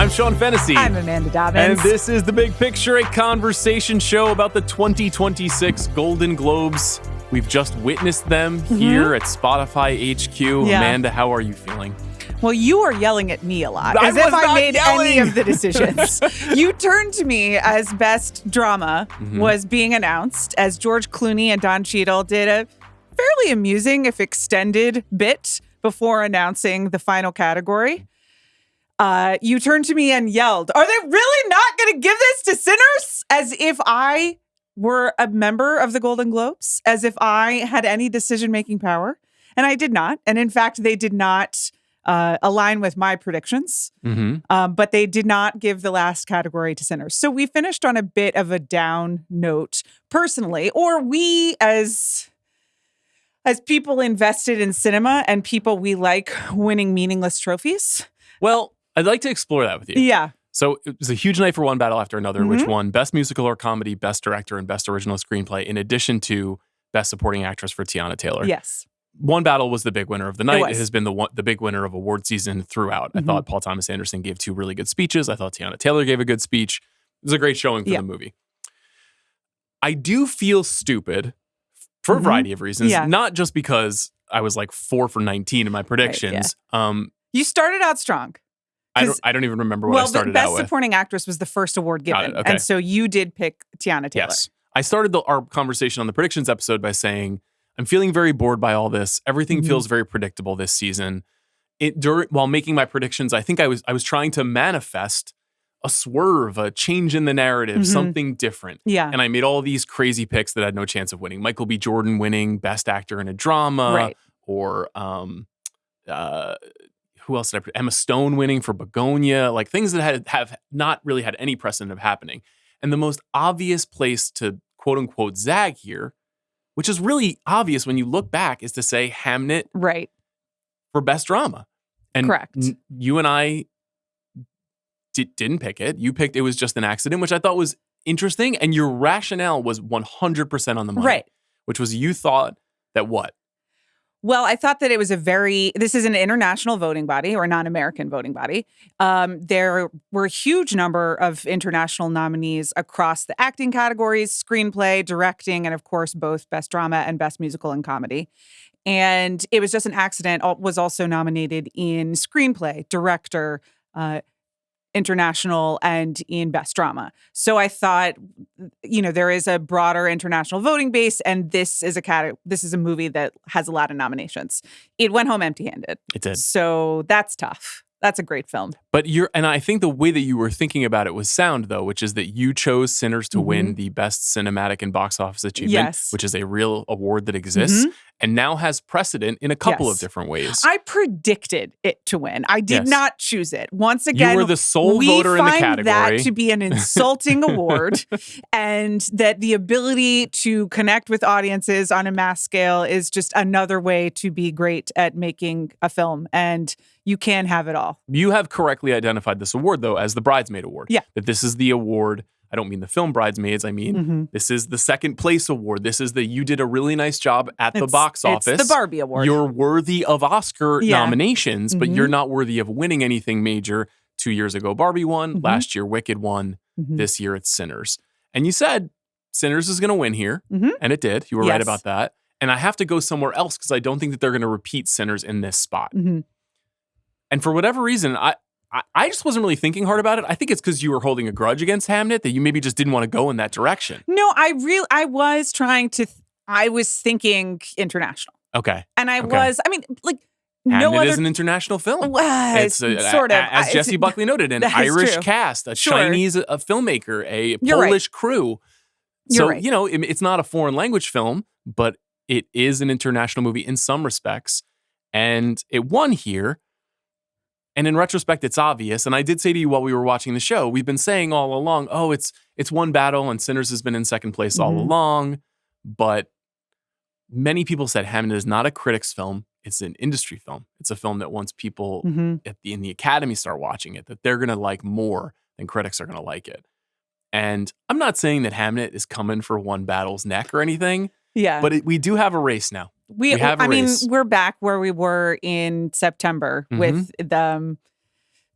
I'm Sean Fennessey. I'm Amanda Dobbins. And this is The Big Picture, a conversation show about the 2026 Golden Globes. We've just witnessed them here at Spotify HQ. Yeah. Amanda, how are you feeling? Well, you are yelling at me a lot, I as if was I not made yelling. any of the decisions. You turned to me as best drama was being announced, as George Clooney and Don Cheadle did a fairly amusing, if extended, bit before announcing the final category. You turned to me and yelled, "Are they really not going to give this to Sinners?" As if I were a member of the Golden Globes, as if I had any decision-making power. And I did not. And in fact, they did not align with my predictions. But they did not give the last category to Sinners. So we finished on a bit of a down note personally, or we as people invested in cinema and people we like winning meaningless trophies. Well, I'd like to explore that with you. Yeah. So it was a huge night for One Battle After Another, which won Best Musical or Comedy, Best Director, and Best Original Screenplay, in addition to Best Supporting Actress for Tiana Taylor. Yes. One Battle was the big winner of the night. It It has been the big winner of award season throughout. I thought Paul Thomas Anderson gave 2 really good speeches. I thought Tiana Taylor gave a good speech. It was a great showing for the movie. I do feel stupid for a variety of reasons, not just because I was like 4 for 19 in my predictions. You started out strong. I don't even remember what I started Best out with. Supporting Actress was the first award given. Okay. And so you did pick Tiana Taylor. Yes. I started our conversation on the predictions episode by saying, I'm feeling very bored by all this. Everything feels very predictable this season. While making my predictions, I think I was trying to manifest a swerve, a change in the narrative, something different. Yeah. And I made all these crazy picks that had no chance of winning. Michael B. Jordan winning Best Actor in a Drama. Right. Or who else did I put? Emma Stone winning for Begonia. Like things that have not really had any precedent of happening. And the most obvious place to quote unquote zag here, which is really obvious when you look back, is to say Hamnet for Best Drama. And correct. You and I didn't pick it. You picked it was just an accident, which I thought was interesting. And your rationale was 100% on the money. Right. Which was you thought that what? Well, I thought that it was this is an international voting body or a non-American voting body. There were a huge number of international nominees across the acting categories, screenplay, directing, and of course, both Best Drama and Best Musical and Comedy. And it was just an accident. Was also nominated in screenplay, director, international, and in Best Drama. So I thought, there is a broader international voting base, and this is a movie that has a lot of nominations. It went home empty-handed. It did. So that's tough. That's a great film. But and I think the way that you were thinking about it was sound, though, which is that you chose Sinners to win the Best Cinematic and Box Office Achievement, which is a real award that exists and now has precedent in a couple of different ways. I predicted it to win. I did not choose it. Once again, you were the sole voter in the category. We find that to be an insulting award, and that the ability to connect with audiences on a mass scale is just another way to be great at making a film. And you can have it all. You have correctly identified this award, though, as the Bridesmaid Award. Yeah. That this is the award. I don't mean the film Bridesmaids. I mean, this is the second place award. This is you did a really nice job at the box office. It's the Barbie Award. You're worthy of Oscar nominations, but you're not worthy of winning anything major. 2 years ago, Barbie won. Last year, Wicked won. This year, it's Sinners. And you said Sinners is going to win here. And it did. You were right about that. And I have to go somewhere else because I don't think that they're going to repeat Sinners in this spot. And for whatever reason, I just wasn't really thinking hard about it. I think it's because you were holding a grudge against Hamnet that you maybe just didn't want to go in that direction. No, I was trying to, I was thinking international. Okay. And Hamnet is an international film. It's sort of. As Jessie Buckley noted, an Irish cast, a Chinese filmmaker, a Polish crew. So, it's not a foreign language film, but it is an international movie in some respects. And it won here. And in retrospect, it's obvious. And I did say to you while we were watching the show, we've been saying all along, it's One Battle and Sinners has been in second place all along. But many people said Hamnet is not a critic's film. It's an industry film. It's a film that once people in the Academy start watching it, that they're going to like more than critics are going to like it. And I'm not saying that Hamnet is coming for One Battle's neck or anything. Yeah. But we do have a race now. We have a race. We're back where we were in September with the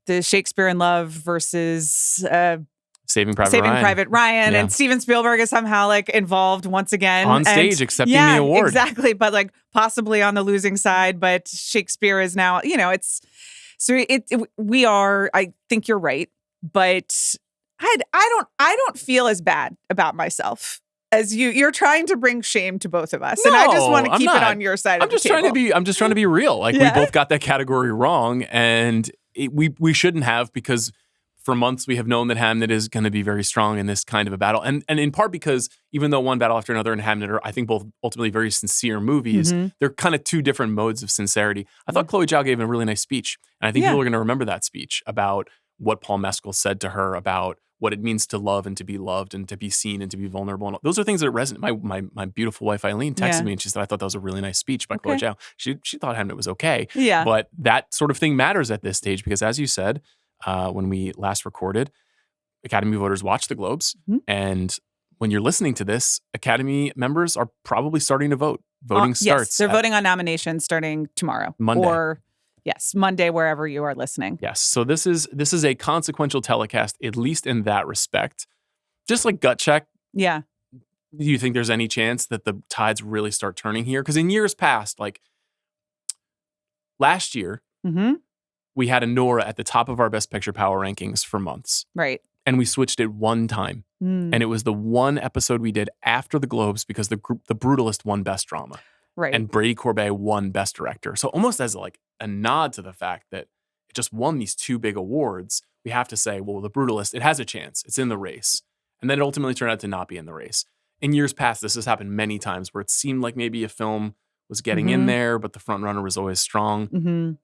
the Shakespeare in Love versus Saving Private Ryan, and Steven Spielberg is somehow like involved once again on stage accepting the award. Exactly, but like possibly on the losing side. But Shakespeare is now, it's so we are. I think you're right, but I don't feel as bad about myself as you. You're trying to bring shame to both of us, and I just want to keep it on your side. I'm just trying to be real. Like we both got that category wrong, and we shouldn't have, because for months we have known that Hamnet is going to be very strong in this kind of a battle, and in part because even though one battle after another and Hamnet are, I think, both ultimately very sincere movies, they're kind of two different modes of sincerity. I thought Chloe Zhao gave a really nice speech, and I think people are going to remember that speech about what Paul Mescal said to her about what it means to love and to be loved and to be seen and to be vulnerable. And those are things that resonate. My beautiful wife Eileen texted me and she said, I thought that was a really nice speech by Chloe Zhao. She thought Hamnet was okay. Yeah. But that sort of thing matters at this stage because, as you said, when we last recorded, Academy voters watch the Globes. And when you're listening to this, Academy members are probably starting to vote. Voting starts. Yes, they're voting on nominations starting tomorrow. Monday. Monday, wherever you are listening. Yes. So this is a consequential telecast, at least in that respect. Just like gut check. Yeah. Do you think there's any chance that the tides really start turning here? Because in years past, like last year, we had Nora at the top of our Best Picture Power rankings for months. Right. And we switched it one time. And it was the one episode we did after the Globes because the Brutalist won Best Drama. Right. And Brady Corbet won Best Director. So almost as like a nod to the fact that it just won these two big awards, we have to say, well, The Brutalist, it has a chance. It's in the race. And then it ultimately turned out to not be in the race. In years past, this has happened many times where it seemed like maybe a film was getting in there, but the front runner was always strong.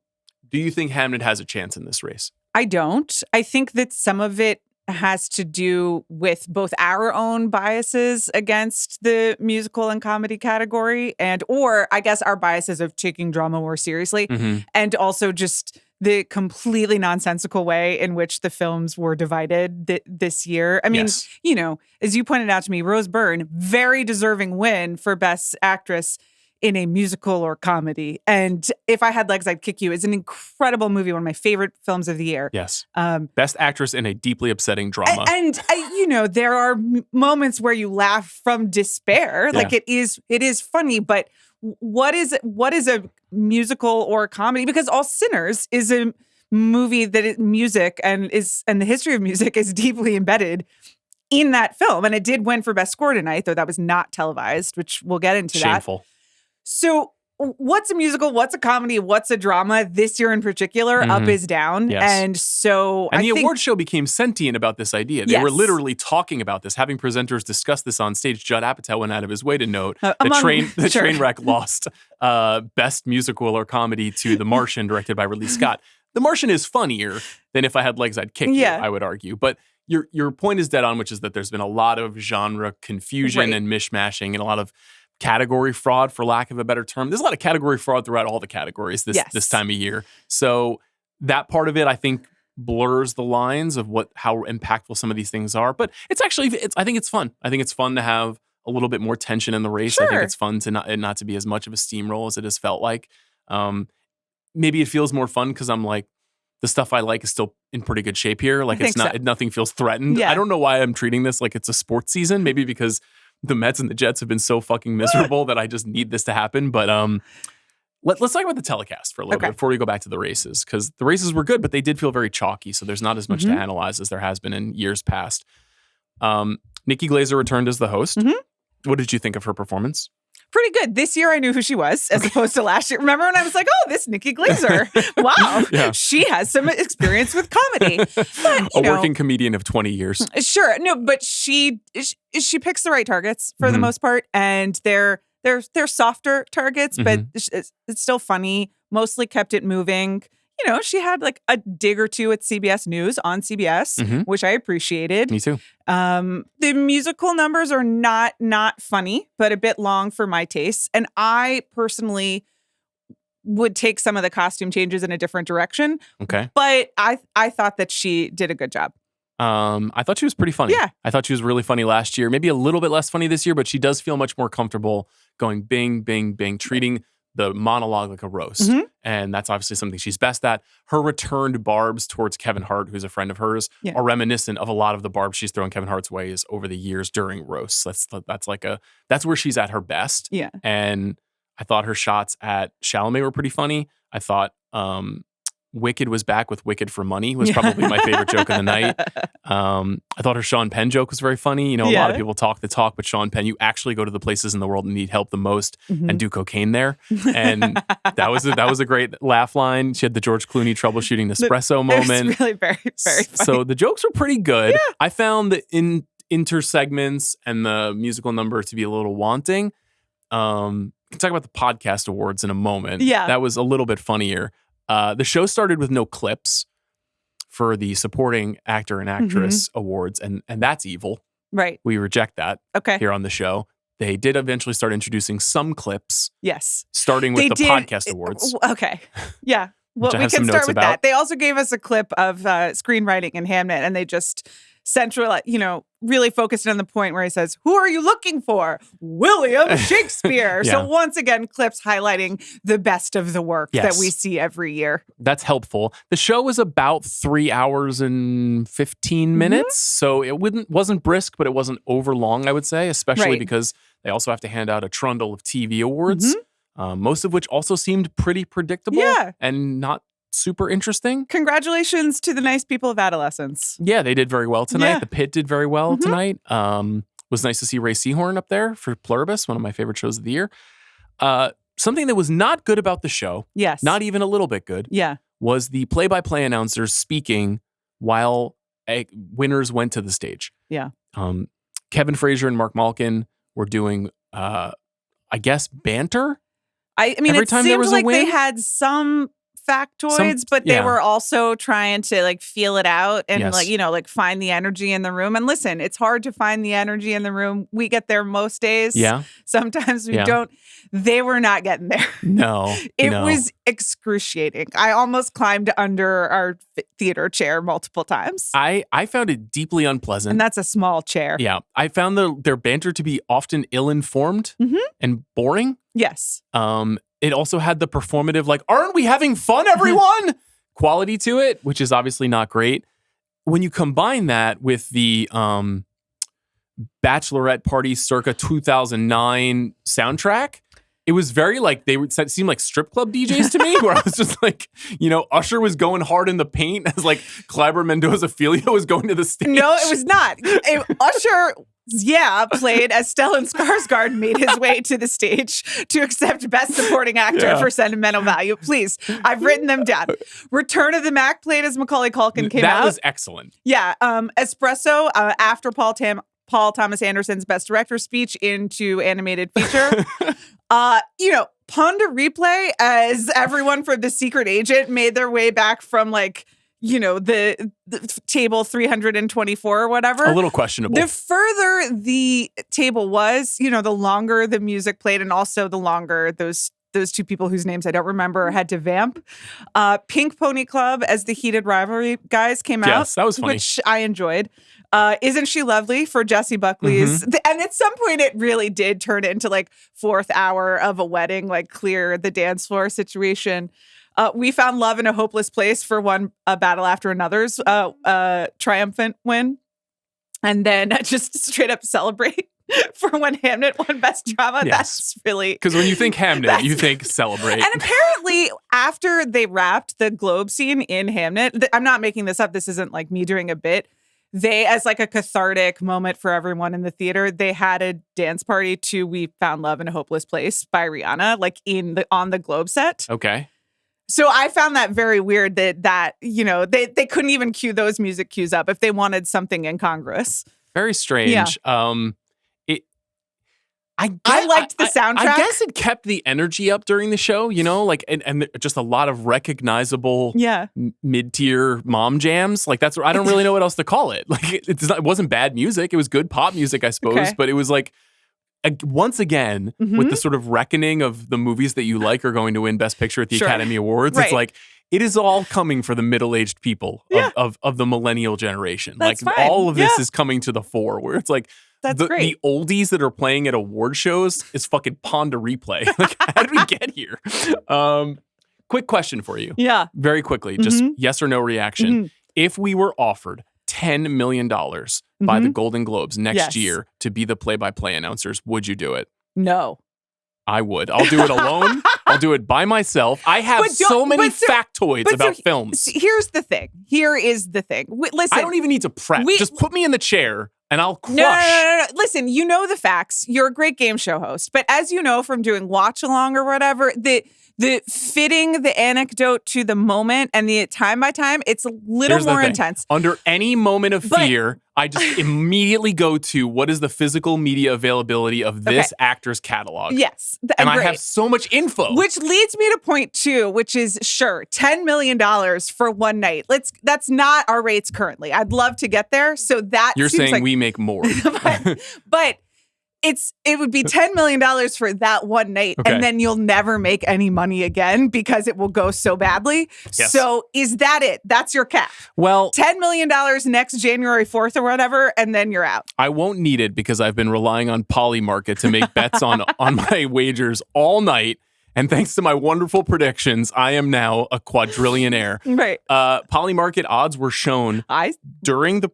Do you think Hamnet has a chance in this race? I don't. I think that some of it has to do with both our own biases against the musical and comedy category or I guess our biases of taking drama more seriously and also just the completely nonsensical way in which the films were divided this year. I mean, as you pointed out to me, Rose Byrne, very deserving win for Best Actress in a musical or comedy. And If I Had Legs, I'd Kick You is an incredible movie, one of my favorite films of the year. Yes. Best Actress in a deeply upsetting drama. And there are moments where you laugh from despair. Yeah. Like it is funny, but what is a musical or a comedy? Because All Sinners is a movie that is music and the history of music is deeply embedded in that film. And it did win for Best Score tonight, though that was not televised, which we'll get into. Shameful. So what's a musical? What's a comedy? What's a drama? This year in particular, up is down. Yes. And so the award show became sentient about this idea. They were literally talking about this, having presenters discuss this on stage. Judd Apatow went out of his way to note the train wreck lost Best Musical or Comedy to The Martian, directed by Ridley Scott. The Martian is funnier than If I Had Legs, I'd Kick You, I would argue. But your point is dead on, which is that there's been a lot of genre confusion and mishmashing and a lot of category fraud, for lack of a better term. There's a lot of category fraud throughout all the categories this time of year. So that part of it, I think, blurs the lines of how impactful some of these things are. But I think it's fun. I think it's fun to have a little bit more tension in the race. Sure. I think it's fun to not to be as much of a steamroll as it has felt like. Maybe it feels more fun because I'm like, the stuff I like is still in pretty good shape here. Like nothing feels threatened. Yeah. I don't know why I'm treating this like it's a sports season. Maybe because the Mets and the Jets have been so fucking miserable that I just need this to happen. But let's talk about the telecast for a little bit before we go back to the races, because the races were good, but they did feel very chalky. So there's not as much to analyze as there has been in years past. Nikki Glaser returned as the host. What did you think of her performance? Pretty good. This year I knew who she was as opposed to last year. Remember when I was like, oh, this Nikki Glaser. Wow. She has some experience with comedy. But, working comedian of 20 years. Sure. No, but she picks the right targets for the most part. And they're softer targets, but it's still funny. Mostly kept it moving. She had like a dig or two at CBS News on CBS, which I appreciated. Me too. The musical numbers are not funny, but a bit long for my taste. And I personally would take some of the costume changes in a different direction. Okay. But I thought that she did a good job. I thought she was pretty funny. Yeah. I thought she was really funny last year. Maybe a little bit less funny this year, but she does feel much more comfortable going bing, bing, bing, treating the monologue like a roast. And that's obviously something she's best at. Her returned barbs towards Kevin Hart, who's a friend of hers, are reminiscent of a lot of the barbs she's thrown Kevin Hart's ways over the years during roasts. That's where she's at her best. Yeah. And I thought her shots at Chalamet were pretty funny. I thought Wicked was back with Wicked for Money was probably my favorite joke of the night. I thought her Sean Penn joke was very funny. You know, a lot of people talk the talk, but Sean Penn, you actually go to the places in the world that need help the most and do cocaine there. And that was a great laugh line. She had the George Clooney troubleshooting Nespresso moment. It's really very, very funny. So the jokes were pretty good. Yeah. I found the intersegments and the musical number to be a little wanting. We can talk about the podcast awards in a moment. Yeah. That was a little bit funnier. The show started with no clips for the supporting actor and actress awards, and that's evil. Right. We reject that here on the show. They did eventually start introducing some clips. Yes. Starting with podcast awards. Okay. Yeah. Well, we can start with that. They also gave us a clip of screenwriting in Hamnet, and they just really focused on the point where he says, "Who are you looking for? William Shakespeare." So once again, clips highlighting the best of the work that we see every year. That's helpful. The show was about 3 hours and 15 minutes. So it wasn't brisk, but it wasn't over long, I would say, especially because they also have to hand out a trundle of TV awards, most of which also seemed pretty predictable and not super interesting. Congratulations to the nice people of Adolescence. Yeah, they did very well tonight. The Pit did very well tonight. Was nice to see Ray Seahorn up there for Pluribus, one of my favorite shows of the year. Something that was not good about the show, not even a little bit good, was the play-by-play announcers speaking while winners went to the stage. Yeah. Kevin Frazier and Mark Malkin were doing, I guess, banter. I mean, it seemed like they had some factoids, but they were also trying to feel it out and find the energy in the room. And listen, it's hard to find the energy in the room. We get there most days. Yeah. Sometimes we don't. They were not getting there. No. It was excruciating. I almost climbed under our theater chair multiple times. I found it deeply unpleasant. And that's a small chair. Yeah. I found their banter to be often ill-informed and boring. Yes. It also had the performative, aren't we having fun, everyone? quality to it, which is obviously not great. When you combine that with the Bachelorette Party circa 2009 soundtrack, it was very they would seem like strip club DJs to me, where I was just Usher was going hard in the paint as Clyburn Mendoza-Filho was going to the stage. No, it was not. Usher played as Stellan Skarsgård made his way to the stage to accept Best Supporting Actor for Sentimental Value. Please, I've written them down. Return of the Mac played as Macaulay Culkin came out. That was excellent. Yeah. Espresso, after Paul Thomas Anderson's Best Director speech into animated feature. Pond to replay as everyone from The Secret Agent made their way back from the table 324 or whatever. A little questionable. The further the table was, the longer the music played, and also the longer those two people whose names I don't remember had to vamp. Pink Pony Club as the Heated Rivalry guys came out. Yes, that was funny. Which I enjoyed. Isn't She Lovely for Jessie Buckley's. And at some point it really did turn into fourth hour of a wedding, clear the dance floor situation. We Found Love in a Hopeless Place for One Battle After Another's triumphant win. And then just straight up Celebrate for when Hamnet won Best Drama. Yes. That's really... Because when you think Hamnet, you think Celebrate. And apparently, after they wrapped the Globe scene in Hamnet, I'm not making this up, this isn't me doing a bit, they, as a cathartic moment for everyone in the theater, they had a dance party to We Found Love in a Hopeless Place by Rihanna, on the Globe set. Okay. So I found that very weird that they couldn't even cue those music cues up if they wanted something incongruous. Very strange. Yeah. I liked the soundtrack. I guess it kept the energy up during the show, and just a lot of recognizable mid-tier mom jams. That's I don't really know what else to call it. It wasn't bad music. It was good pop music, I suppose, but it was once again, with the sort of reckoning of the movies that you like are going to win Best Picture at the Academy Awards, it's it is all coming for the middle-aged people of the millennial generation. That's fine. All of this is coming to the fore, where it's That's great. The oldies that are playing at award shows is fucking Pond to Replay. Like, how did we get here? Quick question for you. Yeah. Very quickly, just yes or no reaction. If we were offered $10 million by the Golden Globes next year to be the play-by-play announcers, would you do it? No. I would. I'll do it alone. I'll do it by myself. I have so many factoids about films. Here's the thing. Here is the thing. Listen. I don't even need to prep. Just put me in the chair and I'll crush. No. Listen, you know the facts. You're a great game show host. But as you know from doing watch along or whatever, the fitting the anecdote to the moment and the time by time, it's a little more intense. Under any moment of fear, I just immediately go to what is the physical media availability of this actor's catalog. Yes. And I have so much info. Which leads me to point 2, which is sure, $10 million for one night. That's not our rates currently. I'd love to get there. So that You're seems saying like, we make more. but it would be $10 million for that one night, and then you'll never make any money again because it will go so badly. Yes. So is that it? That's your cap. Well, $10 million next January 4th or whatever, and then you're out. I won't need it because I've been relying on Polymarket to make bets on my wagers all night. And thanks to my wonderful predictions, I am now a quadrillionaire. Right. Polymarket odds were shown during the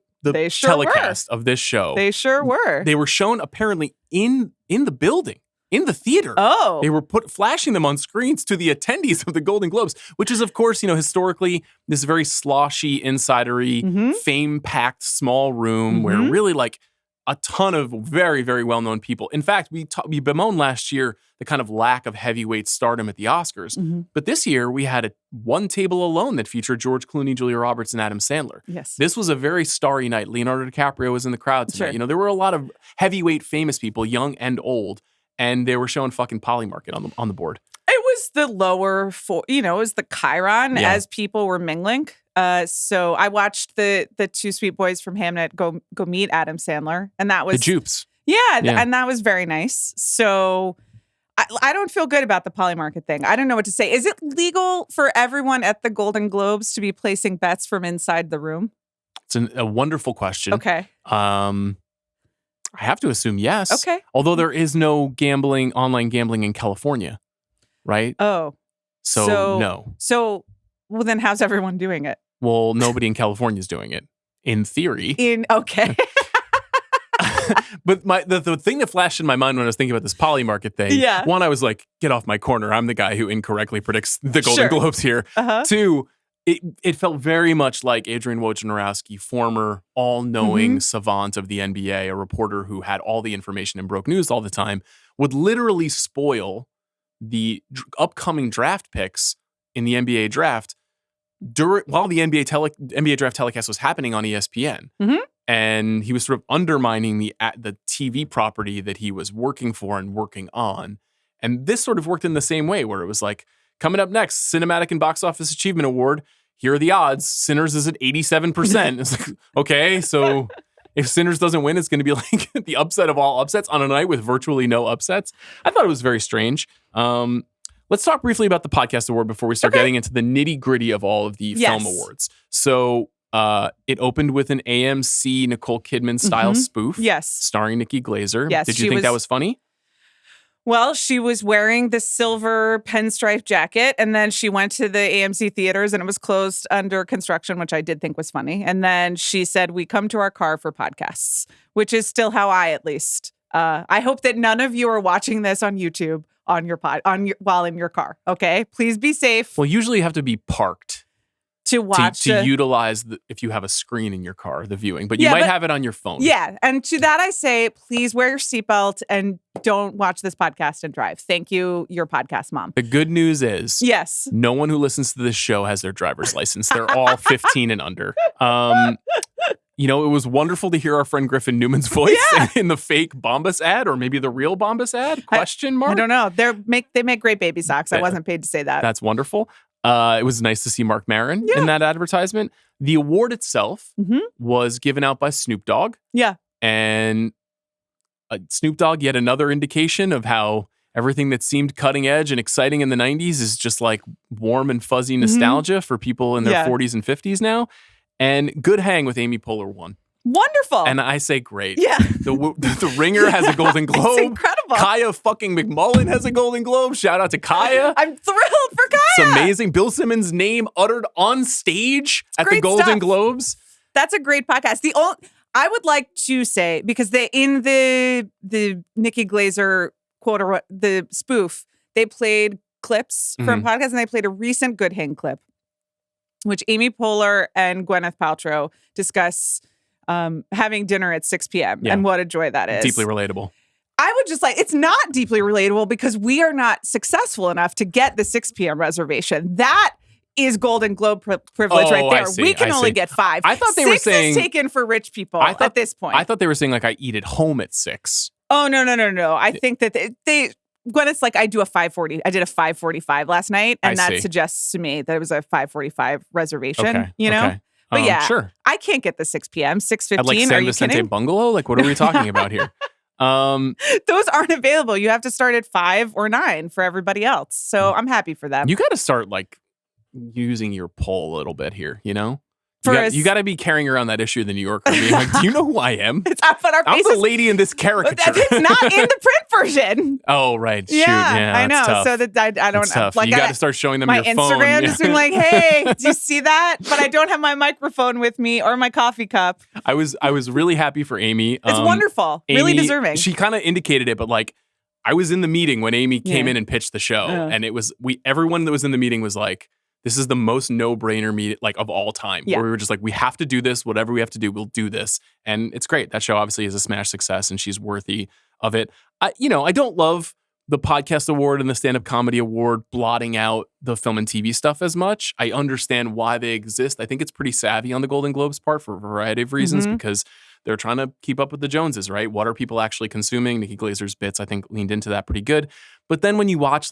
telecast of this show. They sure were. They were shown apparently in the building, in the theater. Oh. They were flashing them on screens to the attendees of the Golden Globes, which is, of course, historically, this very sloshy, insidery, fame-packed small room where really like a ton of very, very well-known people. In fact, we bemoaned last year the kind of lack of heavyweight stardom at the Oscars. But this year, we had one table alone that featured George Clooney, Julia Roberts, and Adam Sandler. Yes. This was a very starry night. Leonardo DiCaprio was in the crowd tonight. Sure. There were a lot of heavyweight famous people, young and old, and they were showing fucking Polymarket on the board. It was the lower, it was the Chiron as people were mingling. So I watched the two sweet boys from Hamnet go meet Adam Sandler, and that was the Jupes. Yeah, and that was very nice. So I don't feel good about the Polymarket thing. I don't know what to say. Is it legal for everyone at the Golden Globes to be placing bets from inside the room? It's a wonderful question. Okay. I have to assume yes. Okay. Although there is no online gambling in California, right? Oh. So no. So, well, then how's everyone doing it? Well, nobody in California is doing it, in theory. Okay. But the thing that flashed in my mind when I was thinking about this Polymarket thing, one, I was like, get off my corner. I'm the guy who incorrectly predicts the Golden Globes here. Two, it felt very much like Adrian Wojnarowski, former all-knowing savant of the NBA, a reporter who had all the information and broke news all the time, would literally spoil the upcoming draft picks in the NBA draft while the NBA draft telecast was happening on ESPN. And he was sort of undermining the TV property that he was working for and working on. And this sort of worked in the same way, where it was like, coming up next, Cinematic and Box Office Achievement Award. Here are the odds. Sinners is at 87%. It's like, okay, so if Sinners doesn't win, it's going to be like the upset of all upsets on a night with virtually no upsets. I thought it was very strange. Let's talk briefly about the podcast award before we start getting into the nitty gritty of all of the film awards. So it opened with an AMC Nicole Kidman style spoof. Yes. Starring Nikki Glaser. Yes. Did you think that was funny? Well, she was wearing the silver pinstripe jacket, and then she went to the AMC theaters, and it was closed under construction, which I did think was funny. And then she said, "We come to our car for podcasts," which is still how I, at least, I hope that none of you are watching this on YouTube while in your car. Okay, please be safe. Well, usually you have to be parked to watch to utilize if you have a screen in your car, the viewing, but you might have it on your phone. Yeah, and to that I say, please wear your seatbelt and don't watch this podcast and drive. Thank you, your podcast mom. The good news is, yes, no one who listens to this show has their driver's license. They're all 15 and under. It was wonderful to hear our friend Griffin Newman's voice in the fake Bombas ad, or maybe the real Bombas ad? Question mark? I don't know. They make great baby socks. I wasn't paid to say that. That's wonderful. It was nice to see Mark Maron in that advertisement. The award itself was given out by Snoop Dogg. Yeah. And Snoop Dogg, yet another indication of how everything that seemed cutting edge and exciting in the 90s is just like warm and fuzzy nostalgia for people in their 40s and 50s now. And good hang with Amy Poehler won. Wonderful. And I say, great. Yeah. The Ringer has a Golden Globe. It's incredible. Kaya fucking McMullen has a Golden Globe. Shout out to Kaya. I'm thrilled for Kaya. It's amazing. Bill Simmons' name uttered on stage at the Golden Globes. That's a great podcast. I would like to say, because in the Nikki Glaser quote, or the spoof, they played clips from podcasts, and they played a recent Good Hang clip, which Amy Poehler and Gwyneth Paltrow discuss having dinner at 6 p.m. and what a joy that is. Deeply relatable. I would just it's not deeply relatable because we are not successful enough to get the 6 p.m. reservation. That is Golden Globe privilege right there. We can only get 5. I thought they were saying 6 is taken for rich people at this point. I thought they were saying I eat at home at 6. Oh, no. I think that Gwyneth's I do a 5:40. I did a 5:45 last night, and that suggests to me that it was a 5:45 reservation. Okay. You know? Okay. But yeah, sure. I can't get the 6 p.m. 6:15. At San Are you Vicente kidding? Bungalow? What are we talking about here? Those aren't available. You have to start at 5 or 9 for everybody else. So I'm happy for them. You got to start using your poll a little bit here, you know? You got to be carrying around that issue of the New Yorker, being do you know who I am? I'm the lady in this caricature. It's not in the print version. Oh, right. Shoot. Yeah, I know. Tough. So that I don't know. You got to start showing them your phone. My Instagram just being hey, do you see that? But I don't have my microphone with me or my coffee cup. I was really happy for Amy. It's wonderful. Amy, really deserving. She kind of indicated it, but I was in the meeting when Amy came in and pitched the show, and it was everyone that was in the meeting was this is the most no-brainer meeting of all time. Yeah. Where we were just we have to do this. Whatever we have to do, we'll do this. And it's great. That show obviously is a smash success, and she's worthy of it. I don't love the podcast award and the stand-up comedy award blotting out the film and TV stuff as much. I understand why they exist. I think it's pretty savvy on the Golden Globes part for a variety of reasons because they're trying to keep up with the Joneses, right? What are people actually consuming? Nikki Glaser's bits, I think, leaned into that pretty good. But then when you watch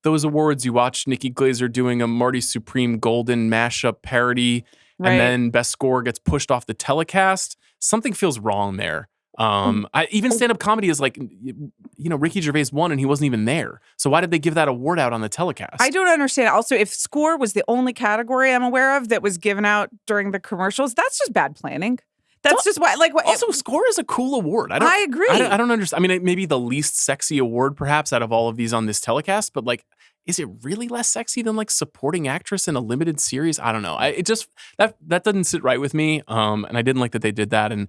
those awards, you watch Nikki Glaser doing a Marty Supreme Golden mashup parody, and then Best Score gets pushed off the telecast. Something feels wrong there. Even stand-up comedy is Ricky Gervais won and he wasn't even there. So why did they give that award out on the telecast? I don't understand. Also, if Score was the only category I'm aware of that was given out during the commercials, that's just bad planning. That's just why. Also, Score is a cool award. I agree. I don't understand. I mean, it may be the least sexy award, perhaps, out of all of these on this telecast. But is it really less sexy than supporting actress in a limited series? I don't know. It just that doesn't sit right with me. And I didn't like that they did that. And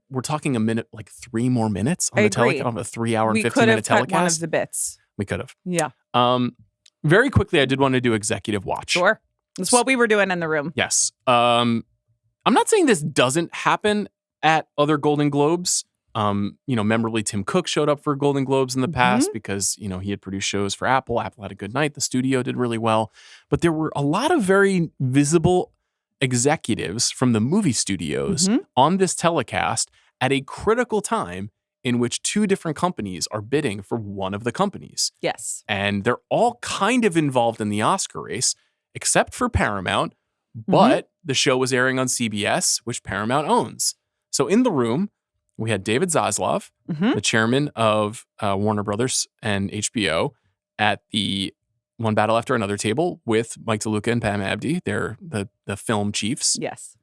we're talking a minute, 3 more minutes on the telecast, on a 3-hour and 15-minute telecast. We could have cut one of the bits. We could have. Yeah. Very quickly, I did want to do executive watch. Sure. That's what we were doing in the room. Yes. I'm not saying this doesn't happen at other Golden Globes. Memorably, Tim Cook showed up for Golden Globes in the past because, he had produced shows for Apple. Apple had a good night. The studio did really well. But there were a lot of very visible executives from the movie studios on this telecast at a critical time in which 2 different companies are bidding for one of the companies. Yes. And they're all kind of involved in the Oscar race, except for Paramount. But the show was airing on CBS, which Paramount owns. So in the room, we had David Zaslav, the chairman of Warner Brothers and HBO, at the One Battle After Another table with Mike DeLuca and Pam Abdi. They're the film chiefs. Yes.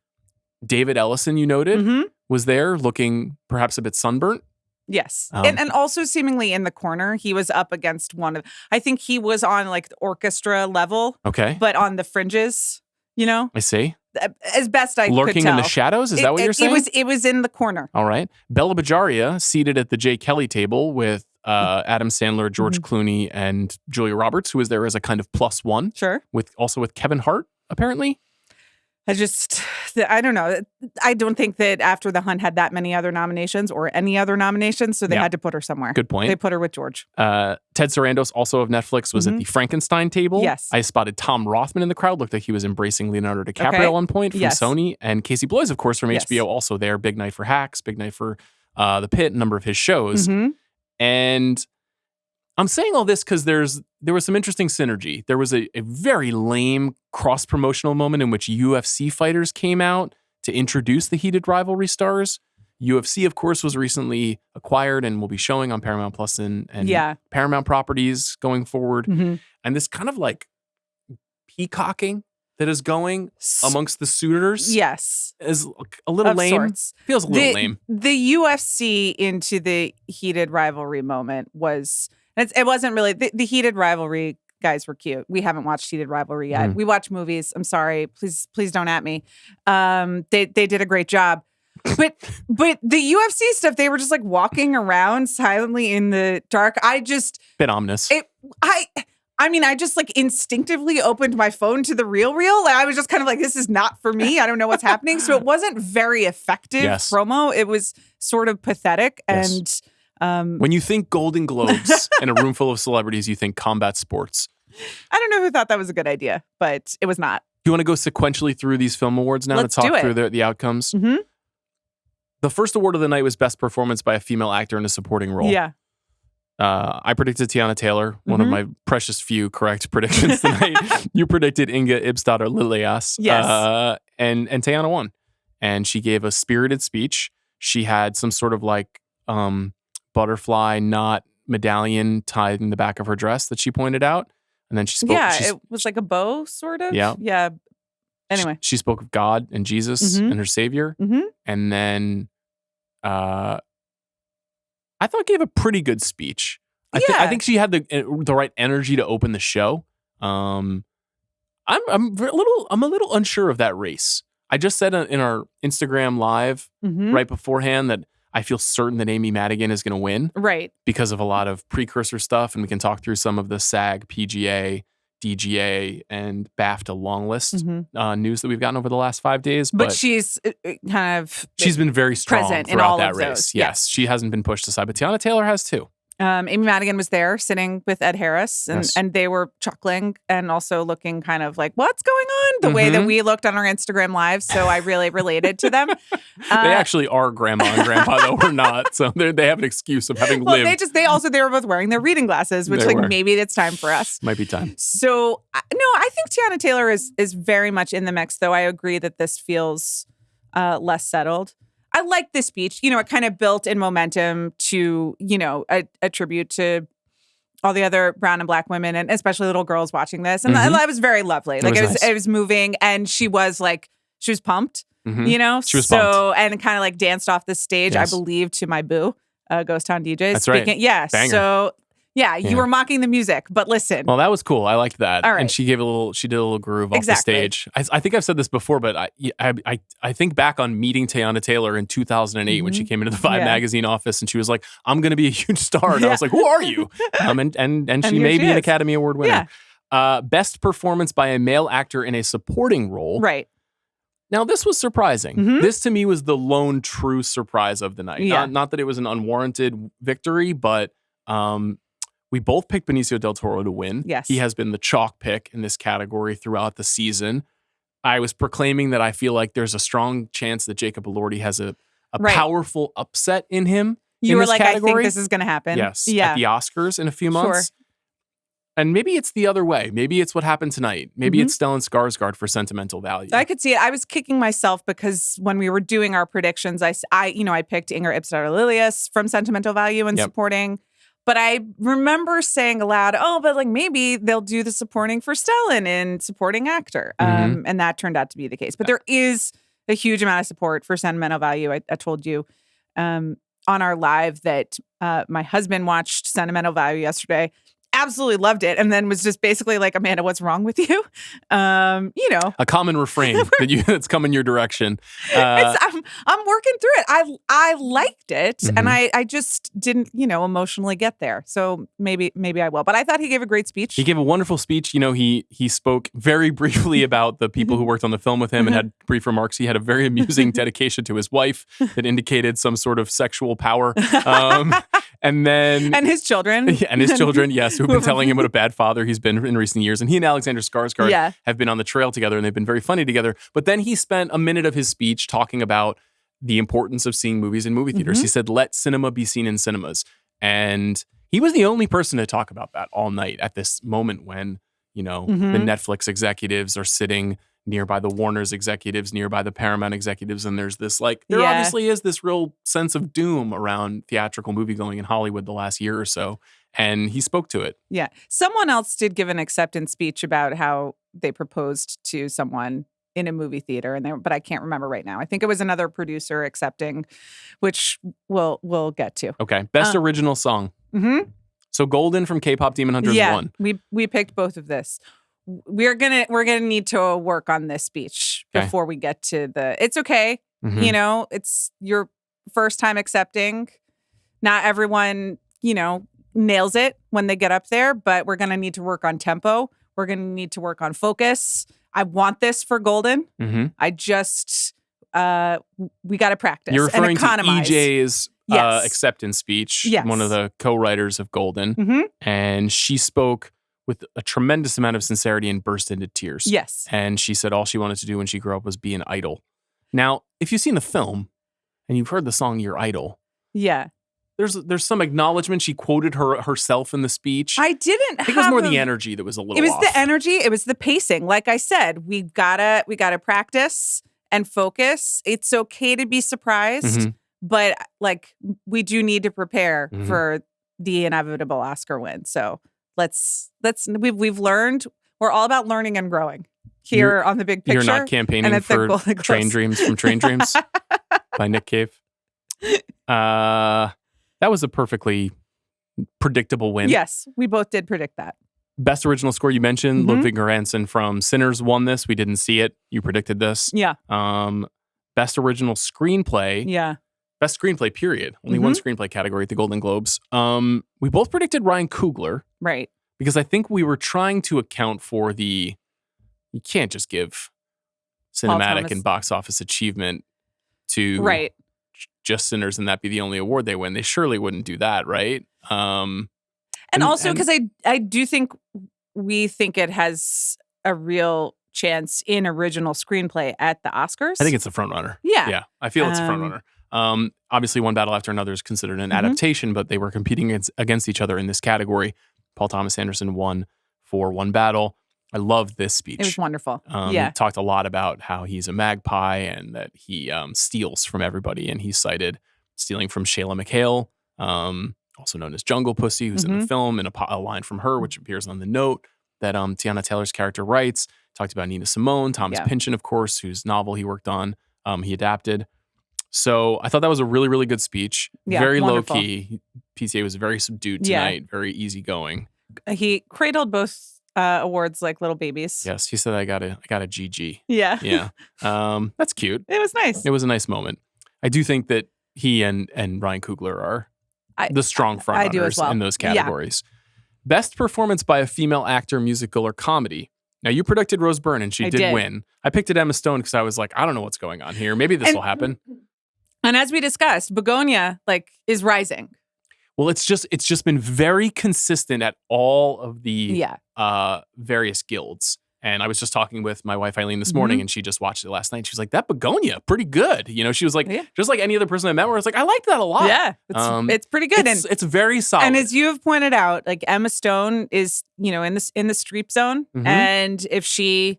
David Ellison, you noted, was there looking perhaps a bit sunburnt. Yes. And also seemingly in the corner. He was up against I think he was on the orchestra level. Okay. But on the fringes, I see. As best I could tell. Lurking in the shadows? Is that what you're saying? It was in the corner. All right. Bella Bajaria seated at the Jay Kelly table with Adam Sandler, George Clooney, and Julia Roberts, who was there as a kind of +1. Sure. Also with Kevin Hart, apparently. I don't know. I don't think that After the Hunt had that many other nominations or any other nominations, so they had to put her somewhere. Good point. They put her with George. Ted Sarandos, also of Netflix, was at the Frankenstein table. Yes. I spotted Tom Rothman in the crowd. Looked like he was embracing Leonardo DiCaprio at one point from Sony. And Casey Bloys, of course, from HBO, also there. Big night for Hacks, big night for The Pit, a number of his shows. And I'm saying all this because there was some interesting synergy. There was a very lame cross-promotional moment in which UFC fighters came out to introduce the heated rivalry stars. UFC, of course, was recently acquired and will be showing on Paramount Plus and Paramount properties going forward. And this kind of peacocking that is going amongst the suitors is a little lame. Sorts. Feels a little lame. The UFC into the heated rivalry moment it wasn't really the heated rivalry. Guys were cute. We haven't watched Heated Rivalry yet. We watch movies. I'm sorry. Please don't at me. They did a great job. But the UFC stuff, they were just like walking around silently in the dark. Bit ominous. I mean, I just like instinctively opened my phone to the reel. Like, I was just kind of like, this is not for me. I don't know what's happening. So it wasn't very effective promo. It was sort of pathetic. Yes. And when you think Golden Globes in a room full of celebrities, you think combat sports. I don't know who thought that was a good idea, but it was not. Do you want to go sequentially through these film awards now to talk through the outcomes? Mm-hmm. The first award of the night was Best Performance by a Female Actor in a Supporting Role. Yeah. I predicted Tiana Taylor, one of my precious few correct predictions tonight. You predicted Inga Ibstadar Lilias. Yes. And Tiana won. And she gave a spirited speech. She had some sort of like butterfly knot medallion tied in the back of her dress that she pointed out. And then she spoke. Yeah, it was like a bow, sort of. Yeah. Yeah. Anyway. She spoke of God and Jesus and her Savior. Mm-hmm. And then I thought gave a pretty good speech. I think she had the right energy to open the show. I'm a little unsure of that race. I just said in our Instagram live right beforehand that I feel certain that Amy Madigan is going to win. Right. Because of a lot of precursor stuff, and we can talk through some of the SAG, PGA, DGA, and BAFTA long list news that we've gotten over the last 5 days. But she's she's been very strong present throughout in all that of race. Those. Yes, she hasn't been pushed aside, but Tiana Taylor has too. Amy Madigan was there sitting with Ed Harris, and they were chuckling and also looking kind of like, what's going on? The way that we looked on our Instagram live. So I really related to them. They actually are grandma and grandpa, though we're not. So they have an excuse of having lived. They were both wearing their reading glasses, which maybe it's time for us. Might be time. So no, I think Tiana Taylor is very much in the mix, though I agree that this feels less settled. I like this speech. It kind of built in momentum to, a tribute to all the other brown and black women, and especially little girls watching this. And that was very lovely. It was moving, and she was pumped, She was pumped. And kind of like danced off the stage, yes. I believe, to my boo, Ghost Town DJs. That's right. Yeah. Banger. So you were mocking the music, but listen. Well, that was cool. I liked that. All right. And she did a little groove off the stage. I think I've said this before, but I think back on meeting Tiana Taylor in 2008 when she came into the Vibe magazine office, and she was like, "I'm going to be a huge star." And I was like, "Who are you?" And she may be an Academy Award winner. Yeah. Best performance by a male actor in a supporting role. Right. Now, this was surprising. This, to me, was the lone true surprise of the night. Yeah. Not that it was an unwarranted victory, but we both picked Benicio del Toro to win. Yes. He has been the chalk pick in this category throughout the season. I was proclaiming that I feel like there's a strong chance that Jacob Elordi has a powerful upset in him. You were like, category. I think this is going to happen. Yes. Yeah. At the Oscars in a few months. Sure. And maybe it's the other way. Maybe it's what happened tonight. Maybe it's Stellan Skarsgård for sentimental value. I could see it. I was kicking myself because when we were doing our predictions, I picked Inger Ibstadar Lilias from sentimental value and supporting. But I remember saying aloud, but like maybe they'll do the supporting for Stellan in supporting actor. And that turned out to be the case. But there is a huge amount of support for sentimental value. I told you on our live that my husband watched Sentimental Value yesterday. Absolutely loved it, and then was just basically like, Amanda, what's wrong with you? A common refrain that's come in your direction. I'm working through it. I liked it, and I just didn't, emotionally get there. So maybe I will. But I thought he gave a great speech. He gave a wonderful speech. He spoke very briefly about the people who worked on the film with him and had brief remarks. He had a very amusing dedication to his wife that indicated some sort of sexual power. And his children. And his children, yes, who've been telling him what a bad father he's been in recent years. And he and Alexander Skarsgård have been on the trail together, and they've been very funny together. But then he spent a minute of his speech talking about the importance of seeing movies in movie theaters. He said, let cinema be seen in cinemas. And he was the only person to talk about that all night at this moment when, the Netflix executives are sitting nearby the Warner's executives, nearby the Paramount executives, and there's this obviously is this real sense of doom around theatrical movie going in Hollywood the last year or so. and he spoke to it. Yeah. Someone else did give an acceptance speech about how they proposed to someone in a movie theater, but I can't remember right now. I think it was another producer accepting, which we'll get to. Okay. Best original song. Mm-hmm. So Golden from K-Pop Demon Hunters won. We picked both of this. We're gonna need to work on this speech before we get to the. It's okay. Mm-hmm. You know, it's your first time accepting. Not everyone, nails it when they get up there, but we're gonna need to work on tempo. We're gonna need to work on focus. I want this for Golden. Mm-hmm. I just we got to practice. You're referring and economize. to EJ's acceptance speech, one of the co-writers of Golden, mm-hmm. and she spoke with a tremendous amount of sincerity and burst into tears. Yes. And she said all she wanted to do when she grew up was be an idol. Now, if you've seen the film and you've heard the song Your Idol, there's some acknowledgement. She quoted herself in the speech. I think it was more the energy that was a little off. It was the energy. It was the pacing. Like I said, we gotta practice and focus. It's okay to be surprised, mm-hmm. but we do need to prepare mm-hmm. for the inevitable Oscar win. So we've learned. We're all about learning and growing here on the big picture. You're not campaigning for Train Dreams from Train Dreams by Nick Cave. That was a perfectly predictable win. Yes, we both did predict that. Best original score you mentioned, mm-hmm. Ludwig Göransson from Sinners won this. We didn't see it. You predicted this. Yeah. Best original screenplay. Yeah. Best screenplay, period. Only mm-hmm. one screenplay category at the Golden Globes. We both predicted Ryan Coogler. Right. Because I think we were trying to account for you can't just give cinematic and box office achievement to just Sinners and that be the only award they win. They surely wouldn't do that, right? And also because I do think we think it has a real chance in original screenplay at the Oscars. I think it's the front runner. Yeah. Yeah. I feel it's the front runner. Obviously, One Battle After Another is considered an mm-hmm. adaptation, but they were competing against each other in this category. Paul Thomas Anderson won for One Battle. I loved this speech. It was wonderful. He talked a lot about how he's a magpie and that he steals from everybody. And he cited stealing from Shayla McHale, also known as Jungle Pussy, who's mm-hmm. in the film, and a line from her, which appears on the note that Tiana Taylor's character writes. Talked about Nina Simone, Thomas Pynchon, of course, whose novel he worked on, he adapted. So I thought that was a really, really good speech. Yeah, very wonderful. low key. PTA was very subdued tonight, very easygoing. He cradled both awards like little babies. Yes, he said, I got a GG. Yeah. Yeah. That's cute. It was nice. It was a nice moment. I do think that he and Ryan Coogler are the strong frontrunners in those categories. Yeah. Best performance by a female actor, musical, or comedy. Now, you predicted Rose Byrne, and she did win. I picked it Emma Stone because I was like, I don't know what's going on here. Maybe this will happen. And as we discussed, Begonia is rising. Well, it's just been very consistent at all of the various guilds. And I was just talking with my wife Eileen this morning, mm-hmm. and she just watched it last night. She was like, "That Begonia, pretty good." She was like, just like any other person I met, where I was like, "I liked that a lot." Yeah, it's pretty good. It's very solid. And as you have pointed out, Emma Stone is in the Streep zone, mm-hmm. and if she's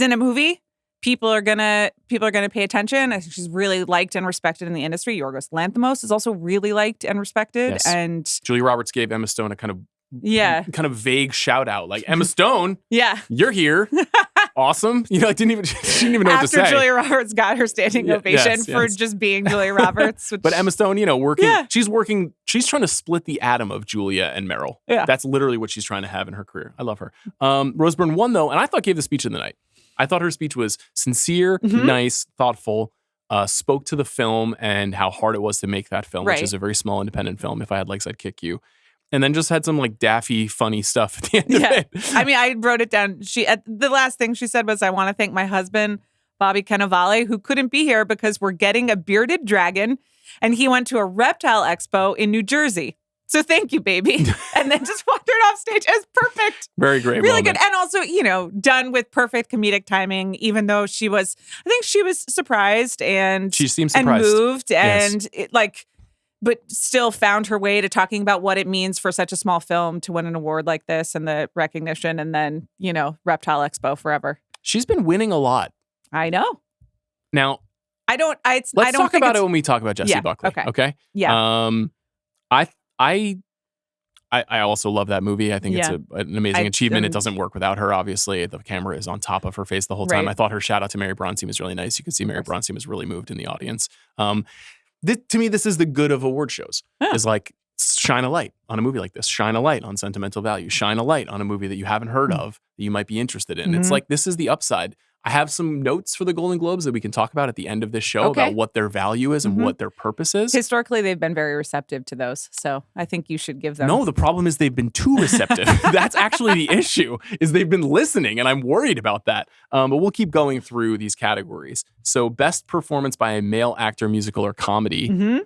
in a movie, people are gonna pay attention. I think she's really liked and respected in the industry. Yorgos Lanthimos is also really liked and respected. Yes. And Julia Roberts gave Emma Stone a kind of vague shout out, like, Emma Stone, you're here, awesome. She didn't even know what to say. After Julia Roberts got her standing ovation for just being Julia Roberts. But Emma Stone, working, she's trying to split the atom of Julia and Meryl. Yeah. That's literally what she's trying to have in her career. I love her. Rose Byrne won though, and I thought gave the speech of the night. I thought her speech was sincere, mm-hmm. nice, thoughtful, spoke to the film and how hard it was to make that film, which is a very small independent film. If I had legs, I'd kick you. And then just had some daffy, funny stuff at the end of it. I mean, I wrote it down. The last thing she said was, I want to thank my husband, Bobby Cannavale, who couldn't be here because we're getting a bearded dragon and he went to a reptile expo in New Jersey. So thank you, baby. And then just wandered off stage. It was perfect. Very great Really moment. good. And also, done with perfect comedic timing, even though I think she was surprised and she seemed surprised. And moved yes. and but still found her way to talking about what it means for such a small film to win an award like this and the recognition and then, Reptile Expo forever. She's been winning a lot. I know. Now, let's talk about it when we talk about Jessie Buckley. Okay. Yeah. I I also love that movie. I think it's an amazing achievement. It doesn't work without her, obviously. The camera is on top of her face the whole time. I thought her shout out to Mary Bronstein was really nice. You could see Mary Bronstein was really moved in the audience. To me, this is the good of award shows. Is like, shine a light on a movie like this. Shine a light on sentimental value. Shine a light on a movie that you haven't heard of that you might be interested in. It's like, this is the upside. I have some notes for the Golden Globes that we can talk about at the end of this show about what their value is and what their purpose is. Historically, they've been very receptive to those. So I think you should give them. No, the problem is they've been too receptive. That's actually the issue, is they've been listening, and I'm worried about that. But we'll keep going through these categories. So best performance by a male actor, musical, or comedy.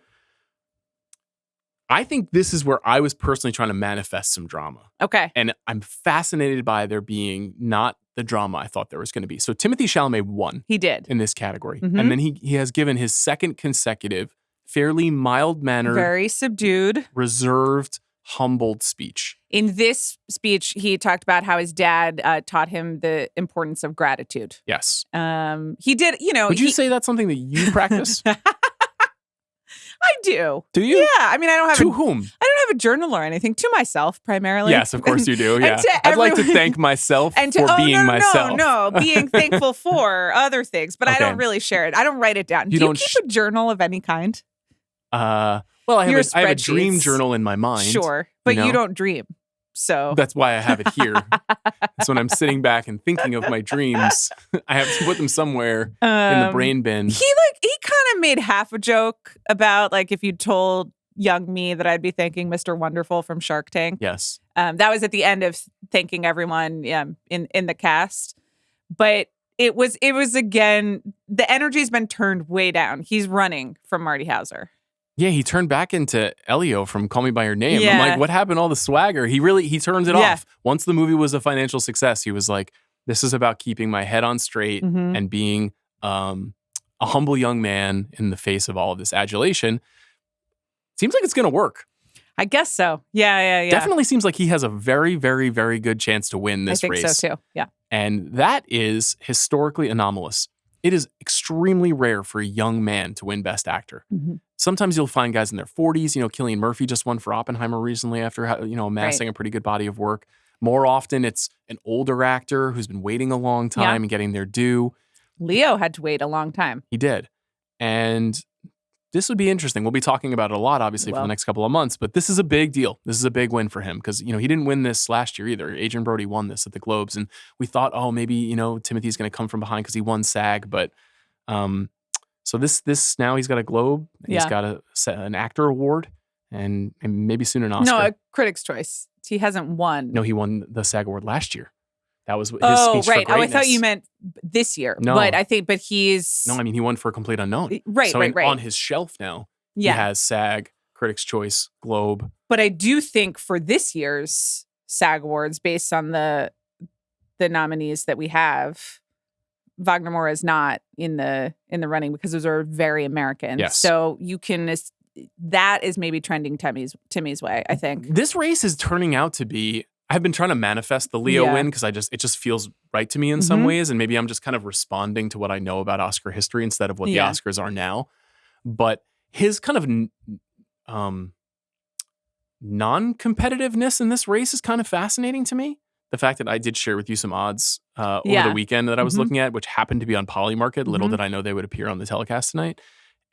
I think this is where I was personally trying to manifest some drama. Okay. And I'm fascinated by there being not the drama I thought there was going to be. So Timothée Chalamet won. He did. In this category. And then he has given his second consecutive, fairly mild-mannered, very subdued, reserved, humbled speech. In this speech, he talked about how his dad taught him the importance of gratitude. Yes. He did, Would you say that's something that you practice? I do. Do you? Yeah. I mean, I don't have whom? I don't have a journal or anything. To myself, primarily. Yes, of course you do. Yeah. I'd like to thank myself for being myself. No, being thankful for other things, but I don't really share it. I don't write it down. Do you keep a journal of any kind? Well, I have a dream journal in my mind. Sure, but you don't dream. So that's why I have it here. It's when I'm sitting back and thinking of my dreams. I have to put them somewhere in the brain bin. He kind of made half a joke about like if you told young me that I'd be thanking Mr. Wonderful from Shark Tank. Yes. That was at the end of thanking everyone in the cast. But it was again, the energy's been turned way down. He's running from Marty Hauser. Yeah, he turned back into Elio from Call Me By Your Name. Yeah. I'm like, what happened to all the swagger? He turned it off. Once the movie was a financial success, he was like, this is about keeping my head on straight and being a humble young man in the face of all of this adulation. Seems like it's going to work. I guess so. Yeah. Definitely seems like he has a very, very, very good chance to win this race. I think so too, yeah. And that is historically anomalous. It is extremely rare for a young man to win Best Actor. Sometimes you'll find guys in their 40s. Cillian Murphy just won for Oppenheimer recently after amassing a pretty good body of work. More often, it's an older actor who's been waiting a long time and getting their due. Leo had to wait a long time. He did. And this would be interesting. We'll be talking about it a lot, obviously, for the next couple of months. But this is a big deal. This is a big win for him because, he didn't win this last year either. Adrian Brody won this at the Globes. And we thought, maybe, Timothy's going to come from behind because he won SAG. But so this now he's got a Globe. He's got an actor award and maybe soon an Oscar. No, a Critics' Choice. He hasn't won. No, he won the SAG award last year. That was his speech for greatness. I thought you meant this year. No. But he's... No, I mean, he won for A Complete Unknown. Right. On his shelf now, he has SAG, Critics' Choice, Globe. But I do think for this year's SAG Awards, based on the nominees that we have, Wagner Moura is not in the running because those are very American. Yes. So you can... That is maybe trending Timmy's way, I think. This race is turning out to be... I've been trying to manifest the Leo win because it just feels right to me in some ways. And maybe I'm just kind of responding to what I know about Oscar history instead of what the Oscars are now. But his kind of non-competitiveness in this race is kind of fascinating to me. The fact that I did share with you some odds over the weekend that I was looking at, which happened to be on Polymarket. Little did I know they would appear on the telecast tonight.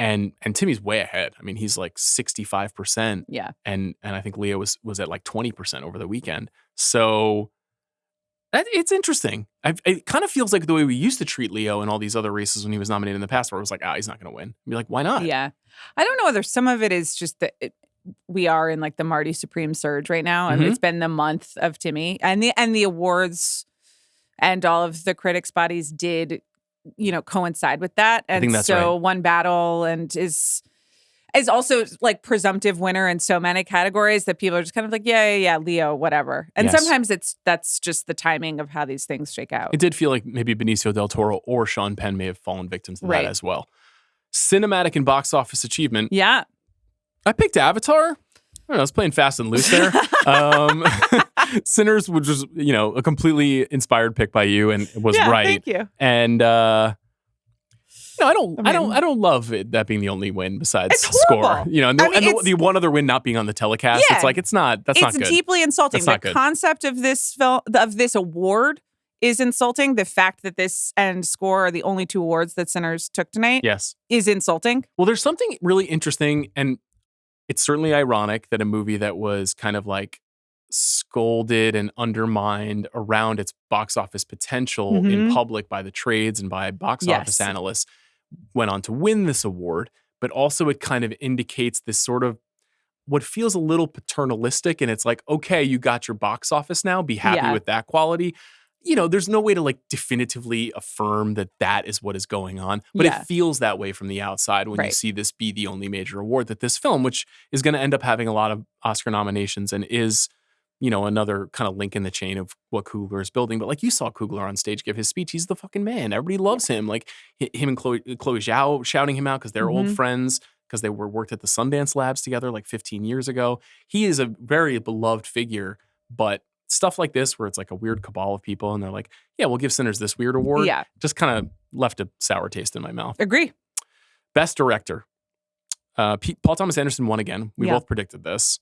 And Timmy's way ahead. I mean, he's like 65%. Yeah. And I think Leo was at like 20% over the weekend. So it's interesting. It kind of feels like the way we used to treat Leo in all these other races when he was nominated in the past, where it was like, he's not going to win. I'd be like, why not? Yeah. I don't know whether some of it is just that we are in like the Marty Supreme surge right now. And it's been the month of Timmy. And the awards and all of the critics' bodies did coincide with that. And I think that's so right. One Battle and is also like presumptive winner in so many categories that people are just kind of like, yeah, Leo, whatever. And sometimes that's just the timing of how these things shake out. It did feel like maybe Benicio del Toro or Sean Penn may have fallen victims to that as well. Cinematic and box office achievement. Yeah. I picked Avatar. I don't know, I was playing fast and loose there. Sinners was just, a completely inspired pick by you and it was right. Thank you. And No, I don't love it that being the only win besides score. You know, and the one other win not being on the telecast. Yeah, it's like that's not good. It's deeply insulting. The concept of this award is insulting. The fact that this and score are the only 2 awards that Sinners took tonight, is insulting. Well, there's something really interesting, and it's certainly ironic that a movie that was kind of like scolded and undermined around its box office potential in public by the trades and by box office analysts went on to win this award, but also it kind of indicates this sort of what feels a little paternalistic, and it's like, okay, you got your box office now, be happy with that quality. You know, there's no way to like definitively affirm that is what is going on, but it feels that way from the outside when you see this be the only major award that this film, which is going to end up having a lot of Oscar nominations and is, you know, another kind of link in the chain of what Coogler is building. But like you saw Coogler on stage give his speech. He's the fucking man. Everybody loves him. Like him and Chloe Zhao shouting him out because they're old friends, because they worked at the Sundance Labs together like 15 years ago. He is a very beloved figure, but stuff like this where it's like a weird cabal of people and they're like, yeah, we'll give Sinners this weird award. Yeah. Just kind of left a sour taste in my mouth. Agree. Best director. Paul Thomas Anderson won again. We both predicted this.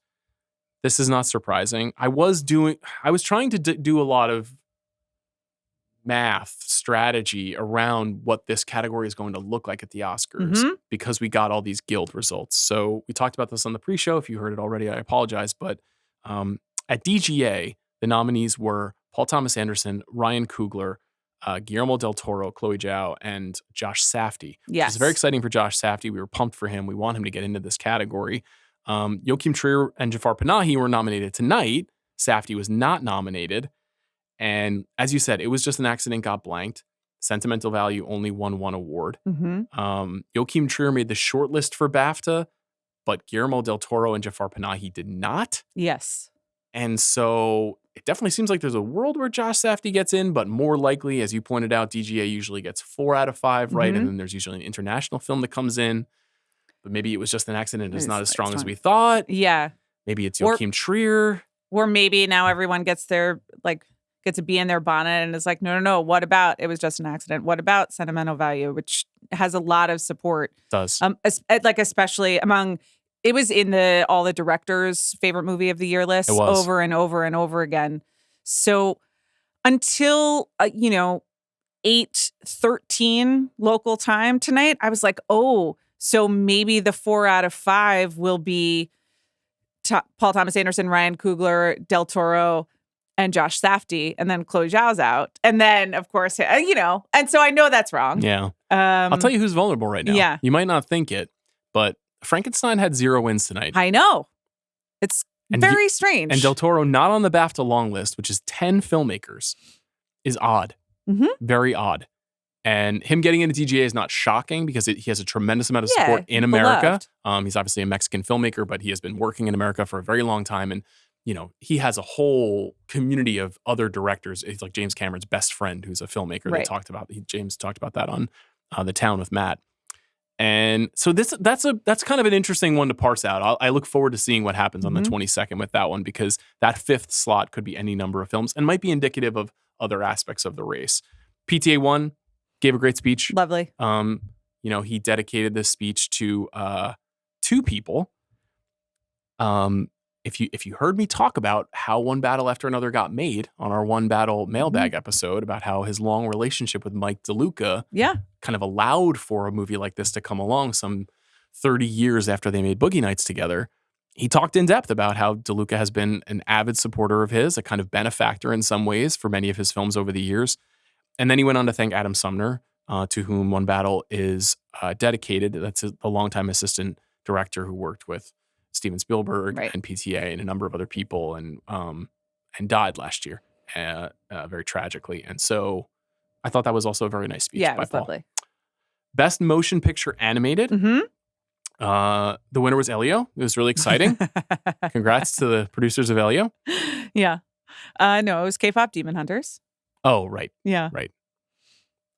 This is not surprising. I was trying to do a lot of math strategy around what this category is going to look like at the Oscars because we got all these guild results. So we talked about this on the pre-show. If you heard it already, I apologize. But at DGA, the nominees were Paul Thomas Anderson, Ryan Coogler, Guillermo del Toro, Chloe Zhao, and Josh Safdie. Yes. Which is very exciting for Josh Safdie. We were pumped for him. We want him to get into this category. Joachim Trier and Jafar Panahi were nominated tonight. Safdie was not nominated. And as you said, it was just an accident, got blanked. Sentimental Value only won 1 award. Joachim Trier made the shortlist for BAFTA, but Guillermo del Toro and Jafar Panahi did not. Yes. And so it definitely seems like there's a world where Josh Safdie gets in, but more likely, as you pointed out, DGA usually gets 4 out of 5, right? And then there's usually an international film that comes in. But maybe it was just an accident. It's not as strong as we thought. Yeah. Maybe it's Joachim Trier. Or maybe now everyone gets a bee in their bonnet and is like, no. What about it was just an accident? What about Sentimental Value, which has a lot of support? It does. Especially among, it was in all the directors' favorite movie of the year list over and over and over again. So until 8:13 local time tonight, I was like, oh. So maybe the 4 out of 5 will be Paul Thomas Anderson, Ryan Coogler, Del Toro, and Josh Safdie, and then Chloe Zhao's out. And then, of course, and so I know that's wrong. Yeah. I'll tell you who's vulnerable right now. Yeah. You might not think it, but Frankenstein had 0 wins tonight. I know. It's very strange. And Del Toro not on the BAFTA long list, which is 10 filmmakers, is odd. Very odd. And him getting into DGA is not shocking because he has a tremendous amount of support in America. He's obviously a Mexican filmmaker, but he has been working in America for a very long time. And, he has a whole community of other directors. He's like James Cameron's best friend, who's a filmmaker. Right. James talked about that on The Town with Matt. And so that's kind of an interesting one to parse out. I look forward to seeing what happens on the 22nd with that one, because that 5th slot could be any number of films and might be indicative of other aspects of the race. PTA won. Gave a great speech. Lovely. He dedicated this speech to 2 people. If you heard me talk about how One Battle After Another got made on our One Battle mailbag episode, about how his long relationship with Mike DeLuca kind of allowed for a movie like this to come along some 30 years after they made Boogie Nights together, he talked in depth about how DeLuca has been an avid supporter of his, a kind of benefactor in some ways for many of his films over the years. And then he went on to thank Adam Sumner, to whom One Battle is dedicated. That's a longtime assistant director who worked with Steven Spielberg and PTA and a number of other people, and died last year, very tragically. And so I thought that was also a very nice speech by Paul. Lovely. Best Motion Picture Animated. The winner was Elio. It was really exciting. Congrats to the producers of Elio. Yeah. No, it was K-pop Demon Hunters. Oh, right. Yeah. Right.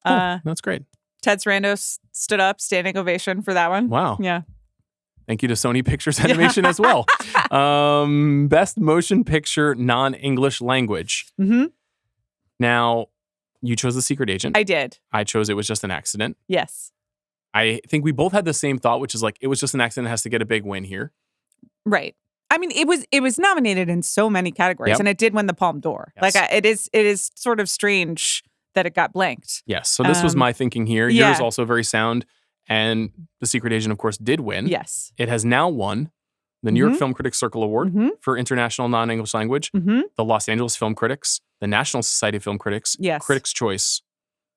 Cool. That's great. Ted Sarandos stood up, standing ovation for that one. Wow. Yeah. Thank you to Sony Pictures Animation as well. Best Motion Picture Non-English Language. Now, you chose The Secret Agent. I did. I chose It Was Just an Accident. Yes. I think we both had the same thought, which is like, it was just an accident. It has to get a big win here. Right. I mean, it was nominated in so many categories, and it did win the Palme d'Or. Yes. Like, it is sort of strange that it got blanked. Yes. So this was my thinking here. Yours also very sound. And The Secret Agent, of course, did win. Yes. It has now won the New York Film Critics Circle Award for International Non-English Language, the Los Angeles Film Critics, the National Society of Film Critics, Critics' Choice,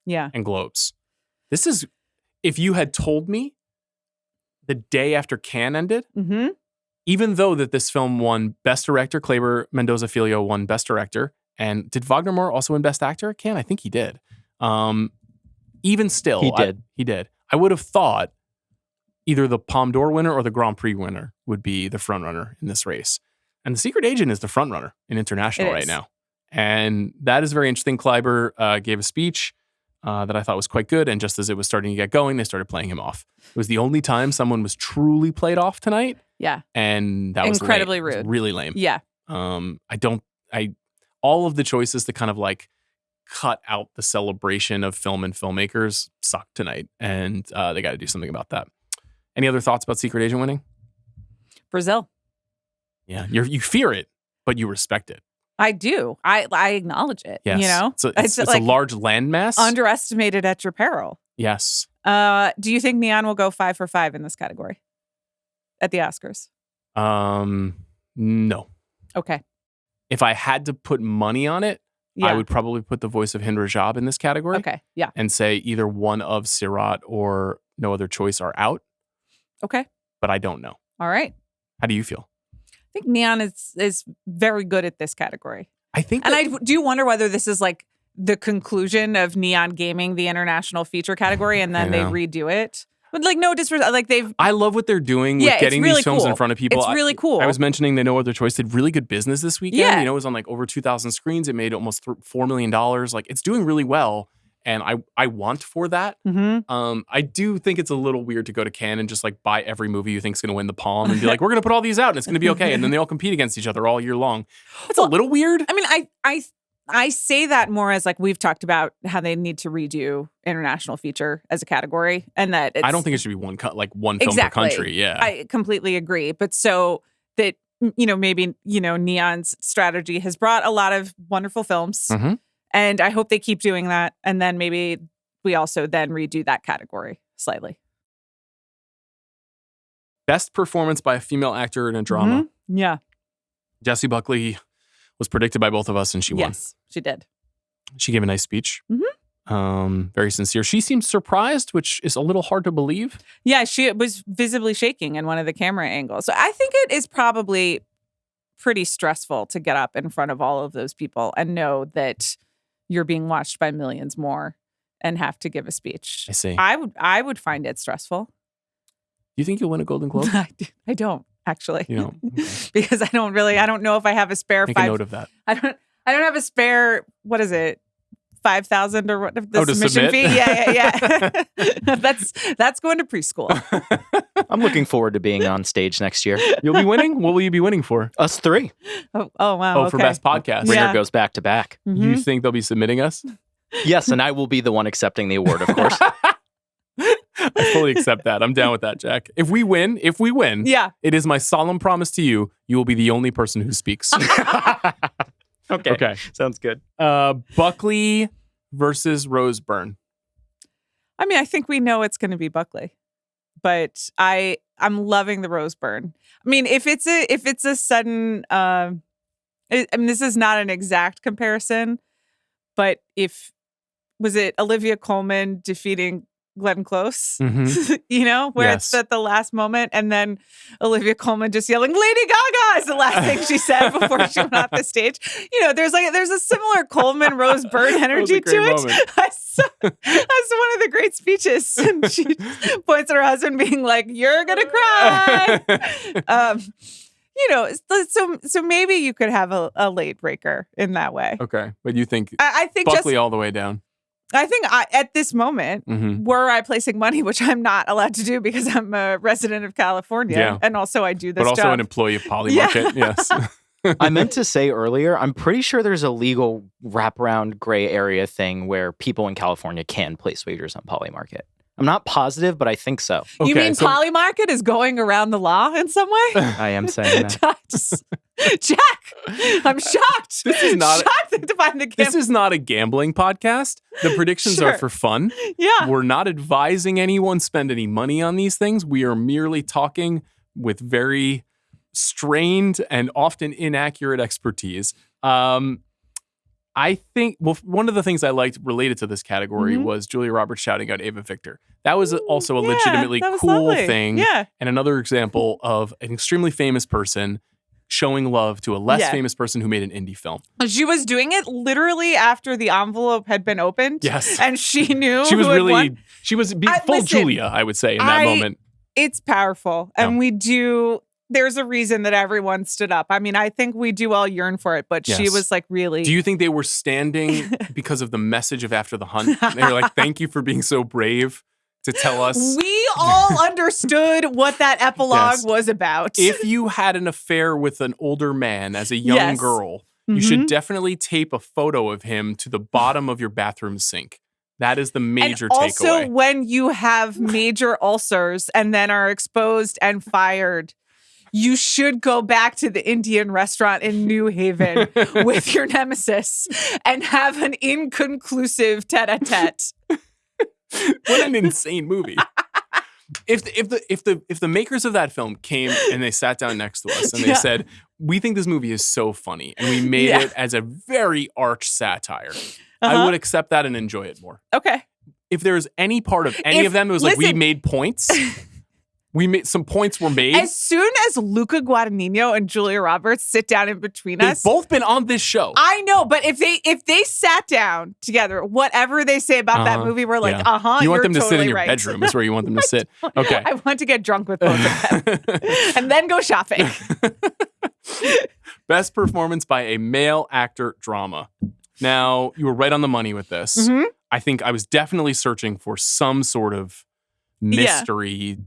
and Globes. This is, if you had told me the day after Cannes ended, even though that this film won Best Director, Kleber Mendoza Filho won Best Director, and did Wagner Moore also win Best Actor at Cannes? I think he did. Even still, he did. I would have thought either the Palme d'Or winner or the Grand Prix winner would be the frontrunner in this race. And The Secret Agent is the frontrunner in international right now. And that is very interesting. Kleber gave a speech that I thought was quite good. And just as it was starting to get going, they started playing him off. It was the only time someone was truly played off tonight. Yeah. And that was incredibly rude. It was really lame. Yeah. All of the choices to kind of like cut out the celebration of film and filmmakers sucked tonight. And they got to do something about that. Any other thoughts about Secret Agent winning? Brazil. Yeah. You fear it, but you respect it. I do. I acknowledge it. Yes. You know? It's like, a large landmass. Underestimated at your peril. Yes. Do you think Neon will go 5 for 5 in this category at the Oscars? No. Okay. If I had to put money on it, I would probably put The Voice of Hind Rajab in this category. Okay. Yeah. And say either one of Sirat or No Other Choice are out. Okay. But I don't know. All right. How do you feel? I think Neon is very good at this category. I think, and I do wonder whether this is like the conclusion of Neon Gaming, the international feature category, and then they redo it. But like, no disrespect, like I love what they're doing with getting these films in front of people. It's really cool. I was mentioning the No Other Choice did really good business this weekend. Yeah. You know, it was on like over 2,000 screens. It made almost $4 million. Like, it's doing really well. And I want for that. I do think it's a little weird to go to Cannes and just like buy every movie you think is going to win the Palme and be like, we're going to put all these out and it's going to be okay. And then they all compete against each other all year long. It's a little weird. I mean, I say that more as like we've talked about how they need to redo international feature as a category, and that I don't think it should be one film per country. Yeah, I completely agree. But so that maybe Neon's strategy has brought a lot of wonderful films. And I hope they keep doing that. And then maybe we also then redo that category slightly. Best performance by a female actor in a drama. Yeah. Jessie Buckley was predicted by both of us and she won. Yes, she did. She gave a nice speech. Very sincere. She seemed surprised, which is a little hard to believe. Yeah, she was visibly shaking in one of the camera angles. So I think it is probably pretty stressful to get up in front of all of those people and know that you're being watched by millions more and have to give a speech. I see. I would find it stressful. You think you'll win a Golden Globe? I don't actually. You know, okay. Because I don't know if I have a spare Make a note of that. I don't have a spare, what is it? 5,000 or what the submission fee? Yeah. that's going to preschool. I'm looking forward to being on stage next year. You'll be winning? What will you be winning for? Us three. Oh wow. Oh, for best podcast. Ringer goes back to back. You think they'll be submitting us? Yes, and I will be the one accepting the award, of course. I fully accept that. I'm down with that, Jack. If we win, it is my solemn promise to you, you will be the only person who speaks. Okay. Sounds good. Buckley versus Rose Byrne. I mean, I think we know it's going to be Buckley, but I'm loving the Rose Byrne. I mean, if it's a sudden, this is not an exact comparison, but was it Olivia Colman defeating Glenn Close, where it's at the last moment, and then Olivia Colman just yelling "Lady Gaga" is the last thing she said before she went off the stage. There's a similar Colman Rose Byrne energy to it. That's one of the great speeches, and she points at her husband, being like, "You're gonna cry." So maybe you could have a late breaker in that way. Okay, but you think I think Buckley all the way down. I think at this moment, were I placing money, which I'm not allowed to do because I'm a resident of California, and also I do this but also job. An employee of Polymarket, yes. I meant to say earlier, I'm pretty sure there's a legal wraparound gray area thing where people in California can place wagers on Polymarket. I'm not positive, but I think so. You mean Polymarket is going around the law in some way? I am saying that. Jack, I'm shocked. This is not shocked to find the This is not a gambling podcast. The predictions are for fun. Yeah. We're not advising anyone spend any money on these things. We are merely talking with very strained and often inaccurate expertise. I think, one of the things I liked related to this category was Julia Roberts shouting out Ava Victor. That was also a legitimately cool thing. Yeah. And another example of an extremely famous person showing love to a less famous person who made an indie film. She was doing it literally after the envelope had been opened. Yes. And she knew she was who really, had won. she was full Julia, I would say, in that moment. It's powerful. And there's a reason that everyone stood up. I mean, I think we do all yearn for it, but she was like really. Do you think they were standing because of the message of After the Hunt? They were like, thank you for being so brave to tell us. We all understood what that epilogue was about. If you had an affair with an older man as a young girl, you should definitely tape a photo of him to the bottom of your bathroom sink. That is the major takeaway. Also, when you have major ulcers and then are exposed and fired, you should go back to the Indian restaurant in New Haven with your nemesis and have an inconclusive tete-a-tete. What an insane movie. If the makers of that film came and they sat down next to us and they said, we think this movie is so funny and we made it as a very arch satire, I would accept that and enjoy it more. Okay. If there's any part of any of them, it was like we made points. Some points were made. As soon as Luca Guadagnino and Julia Roberts sit down in between us. They've both been on this show. I know, but if they sat down together, whatever they say about that movie, we're like, you want them to totally sit in your bedroom is where you want them to sit. Okay. I want to get drunk with both of them and then go shopping. Best performance by a male actor drama. Now, you were right on the money with this. I think I was definitely searching for some sort of mystery.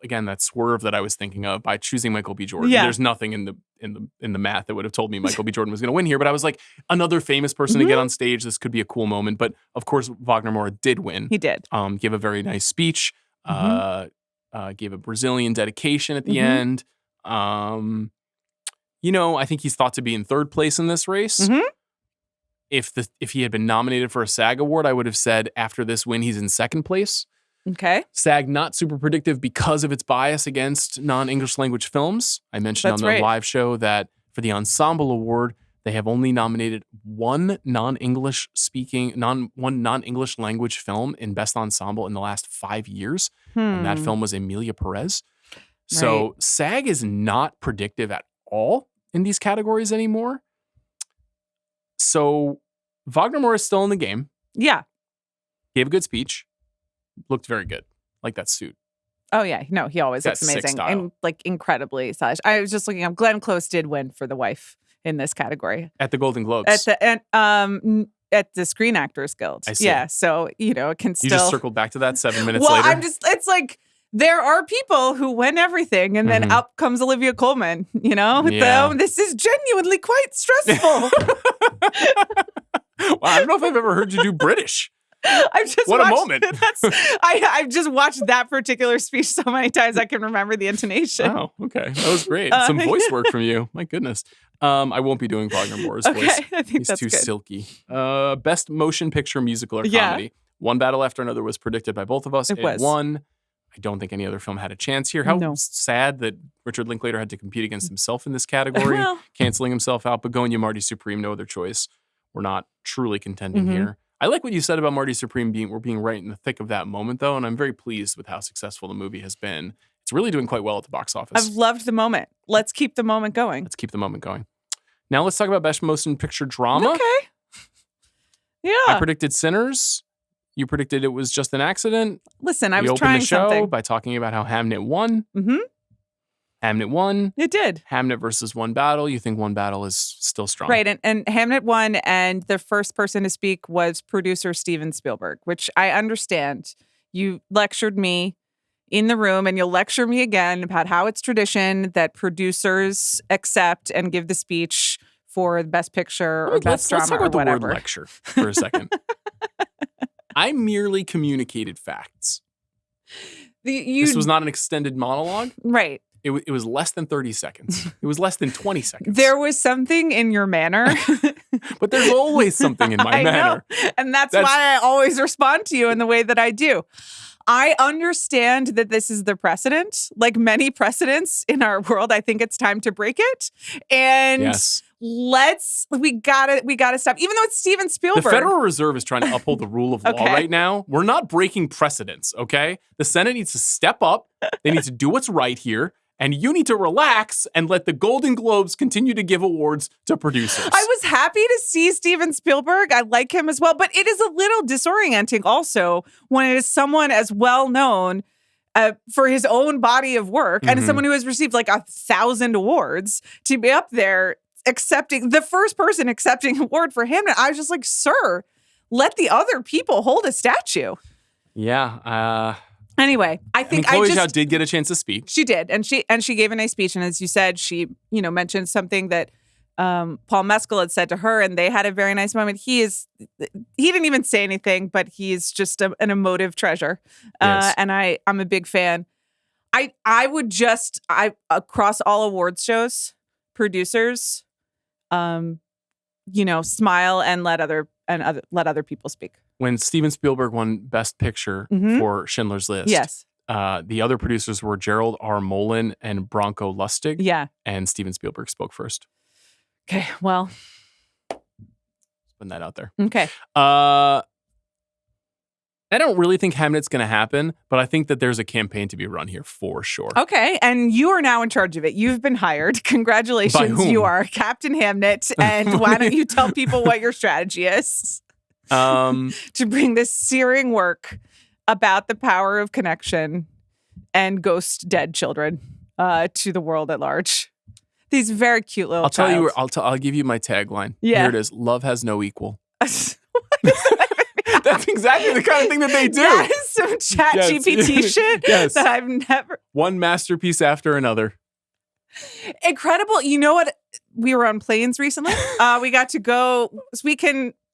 Again, that swerve that I was thinking of by choosing Michael B. Jordan. There's nothing in the math that would have told me Michael B. Jordan was going to win here. But I was like, another famous person to get on stage. This could be a cool moment. But of course, Wagner Moura did win. He did. Gave a very nice speech. Gave a Brazilian dedication at the end. I think he's thought to be in third place in this race. If he had been nominated for a SAG award, I would have said after this win, he's in second place. Okay. SAG not super predictive because of its bias against non-English language films. I mentioned on the live show that for the Ensemble Award, they have only nominated one non-English language film in Best Ensemble in the last 5 years. And that film was Emilia Perez. So SAG is not predictive at all in these categories anymore. So Wagner Moura is still in the game. Yeah. Gave a good speech. Looked very good. Like that suit. Oh, yeah. No, he always looks amazing and like incredibly stylish. I was just looking up. Glenn Close did win for The Wife in this category. At the Golden Globes. At the Screen Actors Guild. I see. Yeah. So, it can still. You just circled back to that 7 minutes later. It's like there are people who win everything and then up comes Olivia Colman, this is genuinely quite stressful. Wow, I don't know if I've ever heard you do British. What a moment. I've just watched that particular speech so many times I can remember the intonation. Oh, okay. That was great. Some voice work from you. My goodness. I won't be doing Wagner Moura's voice. I think He's too silky. Best motion picture, musical, or comedy. One Battle After Another was predicted by both of us. It won. I don't think any other film had a chance here. How sad that Richard Linklater had to compete against himself in this category, canceling himself out. Begonia, Marty Supreme, no other choice. We're not truly contending here. I like what you said about Marty Supreme being right in the thick of that moment, though, and I'm very pleased with how successful the movie has been. It's really doing quite well at the box office. I've loved the moment. Let's keep the moment going. Now let's talk about Best Motion Picture Drama. Okay. Yeah. I predicted Sinners. You predicted it was just an accident. Listen, I was trying something. We opened the show by talking about how Hamnet won. Mm-hmm. Hamnet won. It did. Hamnet versus One Battle. You think One Battle is still strong. Right. And Hamnet won, and the first person to speak was producer Steven Spielberg, which I understand. You lectured me in the room, and you'll lecture me again about how it's tradition that producers accept and give the speech for the best picture or best drama or whatever. Let's talk about the word lecture for a second. I merely communicated facts. This was not an extended monologue. Right. It was less than 30 seconds. It was less than 20 seconds. There was something in your manner. But there's always something in my manner. Know. And that's why I always respond to you in the way that I do. I understand that this is the precedent. Like many precedents in our world, I think it's time to break it. And yes. we gotta stop. Even though it's Steven Spielberg. The Federal Reserve is trying to uphold the rule of law right now. We're not breaking precedents, okay? The Senate needs to step up. They need to do what's right here. And you need to relax and let the Golden Globes continue to give awards to producers. I was happy to see Steven Spielberg. I like him as well. But it is a little disorienting also when it is someone as well known for his own body of work and as someone who has received like 1,000 awards to be up there accepting, the first person accepting an award for Hamnet. I was just like, sir, let the other people hold a statue. Yeah. Anyway, I think Chloe Zhao did get a chance to speak. She did, and she gave a nice speech. And as you said, she mentioned something that Paul Mescal had said to her, and they had a very nice moment. He didn't even say anything, but he's just an emotive treasure, yes. And I'm a big fan. I would just across all awards shows, producers, smile and let other people speak. When Steven Spielberg won Best Picture for Schindler's List, yes, the other producers were Gerald R. Molin and Bronco Lustig. Yeah. And Steven Spielberg spoke first. Okay, well. Putting that out there. Okay. I don't really think Hamnet's going to happen, but I think that there's a campaign to be run here for sure. Okay, and you are now in charge of it. You've been hired. Congratulations. By whom? You are Captain Hamnet. And why don't you tell people what your strategy is? To bring this searing work about the power of connection and ghost dead children to the world at large. These very cute little. I'll give you my tagline. Yeah. Here it is. Love has no equal. That's exactly the kind of thing that they do. That is some chat GPT shit that I've never. One masterpiece after another. Incredible. You know what? We were on planes recently. We got to go.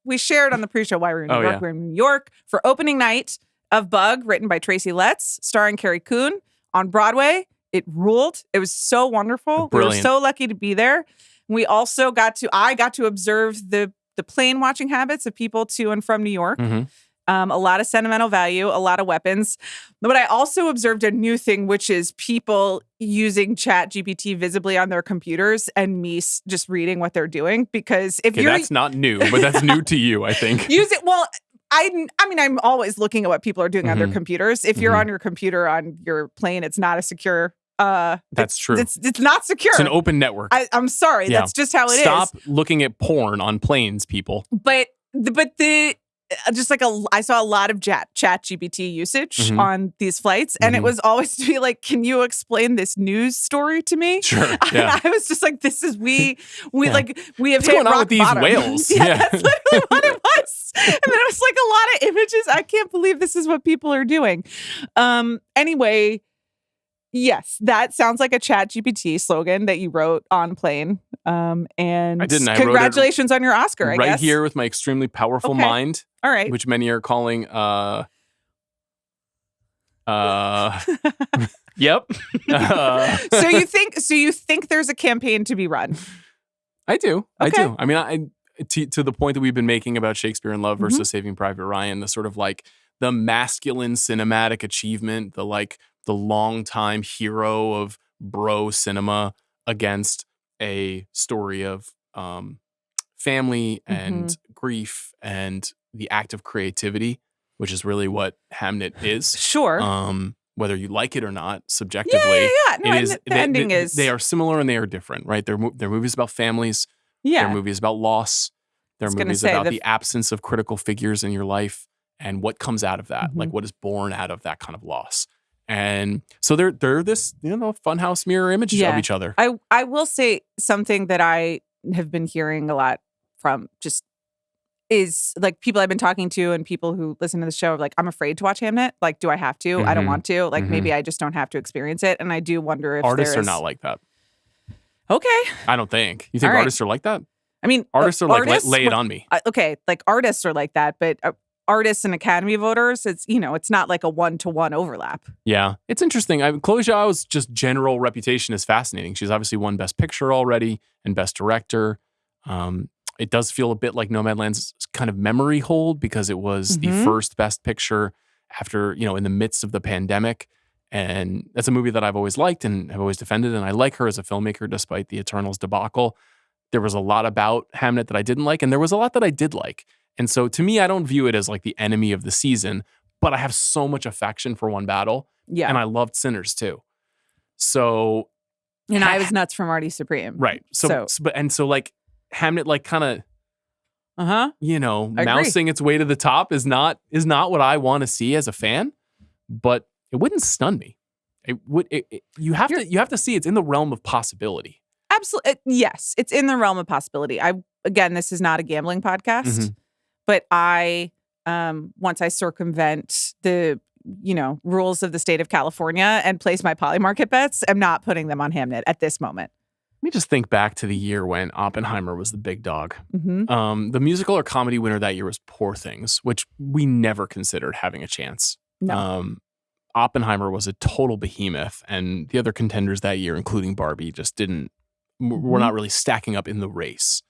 We shared on the pre-show why we're in New York. Yeah. We're in New York for opening night of Bug, written by Tracy Letts, starring Carrie Coon on Broadway. It ruled. It was so wonderful. Brilliant. We were so lucky to be there. We also I got to observe the plane watching habits of people to and from New York. Mm-hmm. A lot of sentimental value, a lot of weapons. But I also observed a new thing, which is people using Chat GPT visibly on their computers and me just reading what they're doing. Because that's not new, but that's new to you, I think. Use it. Well, I mean, I'm always looking at what people are doing on their computers. If you're on your computer on your plane, it's not a secure. That's true. It's not secure. It's an open network. I'm sorry. Yeah. That's just how it is. Stop looking at porn on planes, people. But I saw a lot of Chat GPT usage on these flights, and it was always to be like, "Can you explain this news story to me?" Sure. Yeah. I was just like, "This is we have What's hit going on rock with these bottom." whales? Yeah, that's literally what it was. And then it was like a lot of images. I can't believe this is what people are doing. Anyway. Yes, that sounds like a Chat GPT slogan that you wrote on plane. And I didn't. Congratulations on your Oscar, I guess. Right here with my extremely powerful mind. All right. Which many are calling, yep. So you think there's a campaign to be run? I do. Okay. I do. I mean, to the point that we've been making about Shakespeare in Love versus Saving Private Ryan, the sort of like the masculine cinematic achievement, the longtime hero of bro cinema against a story of family and grief and the act of creativity, which is really what Hamnet is. Sure. Whether you like it or not, subjectively. Yeah. No, the ending is. They are similar and they are different, right? They're movies about families. Yeah. They're movies about loss. They're movies about the absence of critical figures in your life and what comes out of that, like what is born out of that kind of loss. And so they're this, funhouse mirror images of each other. I will say something that I have been hearing a lot from just is like people I've been talking to and people who listen to the show are like, I'm afraid to watch Hamnet. Like, do I have to? I don't want to. Like, maybe I just don't have to experience it. And I do wonder if artists are not like that. Okay. I don't think. You think artists are like that? I mean, artists are like, lay it on me. Okay. Like artists are like that, but artists and Academy voters, it's not like a 1-to-1 overlap. Yeah, it's interesting. Chloe Zhao's just general reputation is fascinating. She's obviously won Best Picture already and Best Director. It does feel a bit like Nomadland's kind of memory hold because it was the first Best Picture after, in the midst of the pandemic. And that's a movie that I've always liked and have always defended. And I like her as a filmmaker despite the Eternals debacle. There was a lot about Hamnet that I didn't like, and there was a lot that I did like. And so to me, I don't view it as like the enemy of the season, but I have so much affection for One Battle. Yeah. And I loved Sinners too. So. And I was nuts for Marty Supreme. Right. So like Hamnet, like kind of, mousing its way to the top is not what I want to see as a fan, but it wouldn't stun me. It would. You have to see it's in the realm of possibility. Absolutely. Yes. It's in the realm of possibility. Again, this is not a gambling podcast. But I, once I circumvent the, rules of the state of California and place my polymarket bets, I'm not putting them on Hamnet at this moment. Let me just think back to the year when Oppenheimer was the big dog. The musical or comedy winner that year was Poor Things, which we never considered having a chance. No. Oppenheimer was a total behemoth, and the other contenders that year, including Barbie, just were not really stacking up in the race.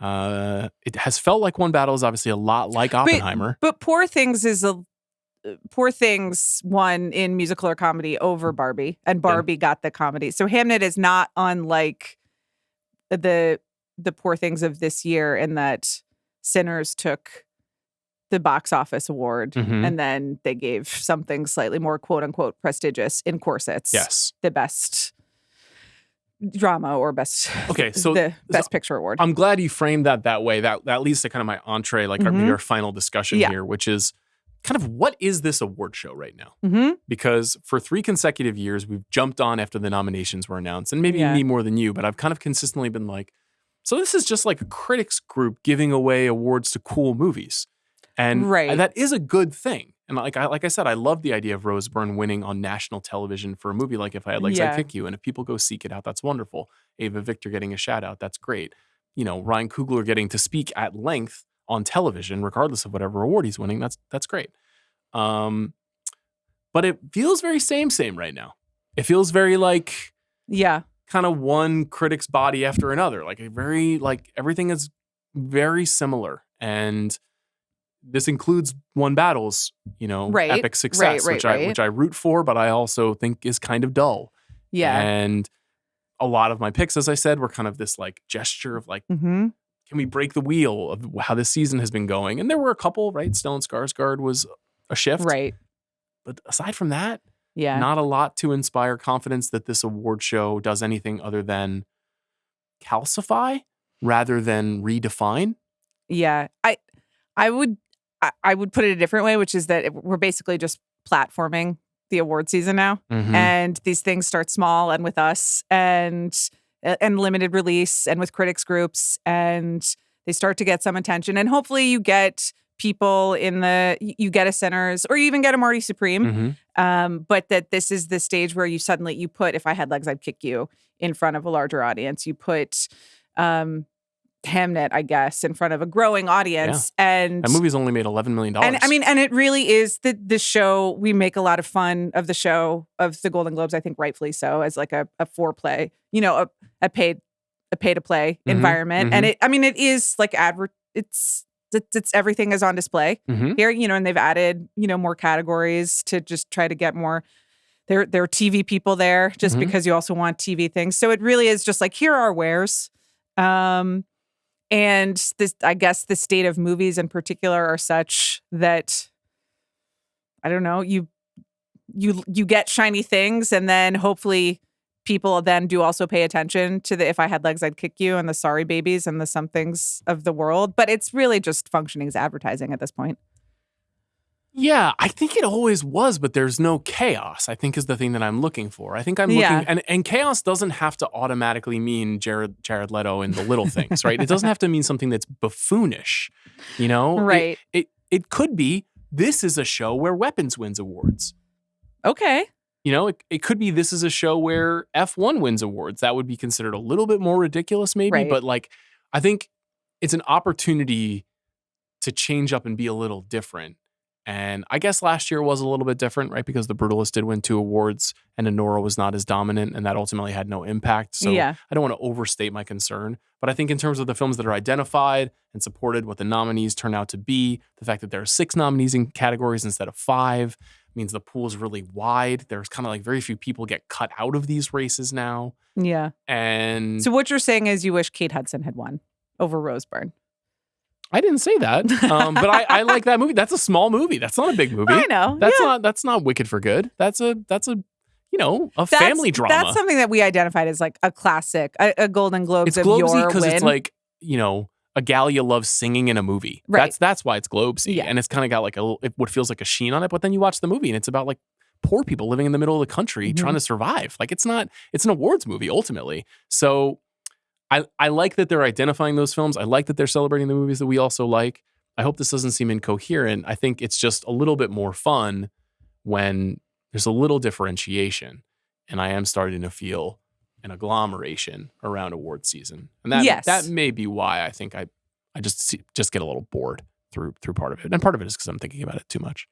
It has felt like One Battle is obviously a lot like Oppenheimer. But Poor Things won in musical or comedy over Barbie, and Barbie got the comedy. So Hamnet is not unlike the Poor Things of this year in that Sinners took the box office award, and then they gave something slightly more quote unquote prestigious in Corsets. Yes, the best drama or best the best picture award. I'm glad you framed that way. That leads to kind of my entree, like our final discussion here, which is kind of what is this award show right now? Because for 3 consecutive years, we've jumped on after the nominations were announced, and maybe me more than you, but I've kind of consistently been like, so this is just like a critics group giving away awards to cool movies. And that is a good thing. And like I said, I love the idea of Rose Byrne winning on national television for a movie like If I Had Legs, I'd Kick You. And if people go seek it out, that's wonderful. Ava Victor getting a shout out, that's great. Ryan Coogler getting to speak at length on television, regardless of whatever award he's winning, that's great. But it feels very same right now. It feels very like kind of one critic's body after another. Like everything is very similar. And this includes One Battle's, epic success, which I root for, but I also think is kind of dull. Yeah. And a lot of my picks, as I said, were kind of this like gesture of like, can we break the wheel of how this season has been going? And there were a couple, right? Stellan Skarsgård was a shift. Right. But aside from that, not a lot to inspire confidence that this award show does anything other than calcify rather than redefine. Yeah. I would put it a different way, which is that we're basically just platforming the award season now. And these things start small and with us and limited release and with critics groups, and they start to get some attention. And hopefully you get people you get a Sinners or you even get a Marty Supreme. But that this is the stage where you put If I Had Legs, I'd Kick You in front of a larger audience. You put Hamnet, I guess, in front of a growing audience. And that movie's only made $11 million. And it really is the show. We make a lot of fun of the show, of the Golden Globes, I think rightfully so, as like a foreplay, a pay to play environment. And it is like it's everything is on display here, and they've added, more categories to just try to get more. There are TV people there just because you also want TV things. So it really is just like, here are wares. And this, I guess, the state of movies in particular are such that, I don't know, you get shiny things, and then hopefully people then do also pay attention to the If I Had Legs, I'd Kick You and the Sorry Babies and the Somethings of the world. But it's really just functioning as advertising at this point. Yeah, I think it always was, but there's no chaos, I think, is the thing that I'm looking for. I think I'm looking, and chaos doesn't have to automatically mean Jared Leto in The Little Things, right? It doesn't have to mean something that's buffoonish, Right. It could be, this is a show where Weapons wins awards. Okay. It could be, this is a show where F1 wins awards. That would be considered a little bit more ridiculous maybe, but like, I think it's an opportunity to change up and be a little different. And I guess last year was a little bit different, right? Because The Brutalist did win 2 awards and Anora was not as dominant, and that ultimately had no impact. So I don't want to overstate my concern. But I think in terms of the films that are identified and supported, what the nominees turn out to be, the fact that there are 6 nominees in categories instead of 5 means the pool is really wide. There's kind of like very few people get cut out of these races now. Yeah. And so what you're saying is you wish Kate Hudson had won over Rose Byrne. I didn't say that, but I like that movie. That's a small movie. That's not a big movie. I know. That's not Wicked for Good. That's a family drama. That's something that we identified as like a classic, a Golden Globes of your win. Because it's like, a gal you love singing in a movie. Right. That's why it's Globesy. Yeah. And it's kind of got like what feels like a sheen on it. But then you watch the movie and it's about like poor people living in the middle of the country trying to survive. Like it's an awards movie ultimately. So I like that they're identifying those films. I like that they're celebrating the movies that we also like. I hope this doesn't seem incoherent. I think it's just a little bit more fun when there's a little differentiation. And I am starting to feel an agglomeration around award season. And that may be why I think I just get a little bored through part of it. And part of it is because I'm thinking about it too much.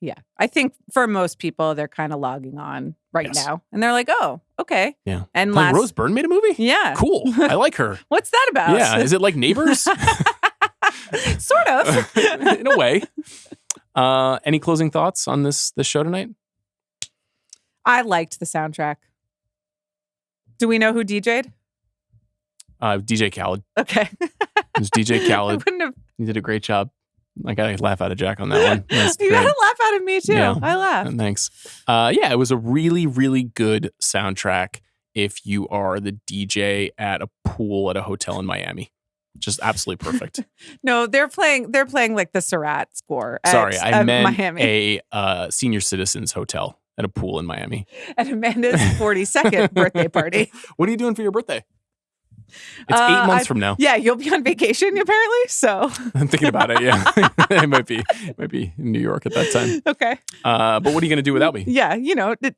Yeah. I think for most people, they're kind of logging on right now. And they're like, oh, okay. Yeah. And Rose Byrne made a movie? Yeah. Cool. I like her. What's that about? Yeah. Is it like Neighbors? Sort of. In a way. Any closing thoughts on this show tonight? I liked the soundtrack. Do we know who DJ'd? DJ Khaled. Okay. It was DJ Khaled. He did a great job. I got a laugh out of Jack on that one. You got a laugh out of me too. Yeah. I laughed. Thanks. It was a really, really good soundtrack if you are the DJ at a pool at a hotel in Miami. Just absolutely perfect. No, they're playing like the Surratt score. Sorry, I meant Miami. A senior citizens hotel at a pool in Miami. At Amanda's 42nd birthday party. What are you doing for your birthday? It's 8 months from now. Yeah, you'll be on vacation apparently. So I'm thinking about it. Yeah, it might be in New York at that time. Okay. But what are you going to do without me? Yeah,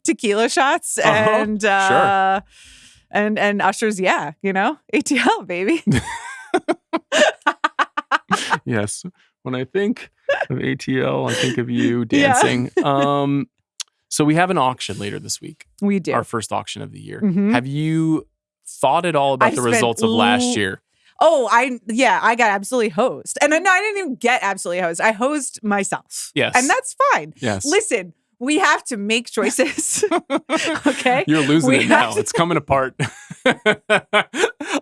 tequila shots and sure. and Usher's. Yeah, ATL baby. Yes. When I think of ATL, I think of you dancing. Yeah. So we have an auction later this week. We do. Our first auction of the year. Mm-hmm. Have you thought at all about the results of last year? Oh, I got absolutely hosed. And no, I didn't even get absolutely hosed. I hosed myself. Yes. And that's fine. Yes. Listen, we have to make choices. Okay? You're losing it now. It's coming apart.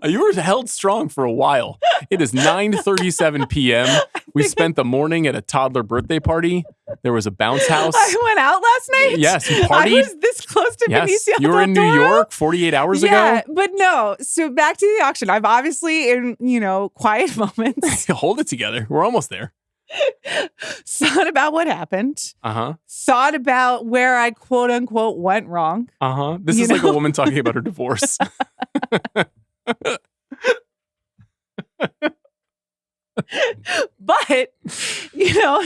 You were held strong for a while. It is 9:37 p.m. We spent the morning at a toddler birthday party. There was a bounce house. I went out last night. Yes, you partied. I was this close to Benicio You were in New York 48 hours ago. Yeah, but no. So back to the auction. I've obviously, in quiet moments, hold it together. We're almost there. Thought about what happened. Thought about where I quote unquote went wrong. This is like a woman talking about her divorce. But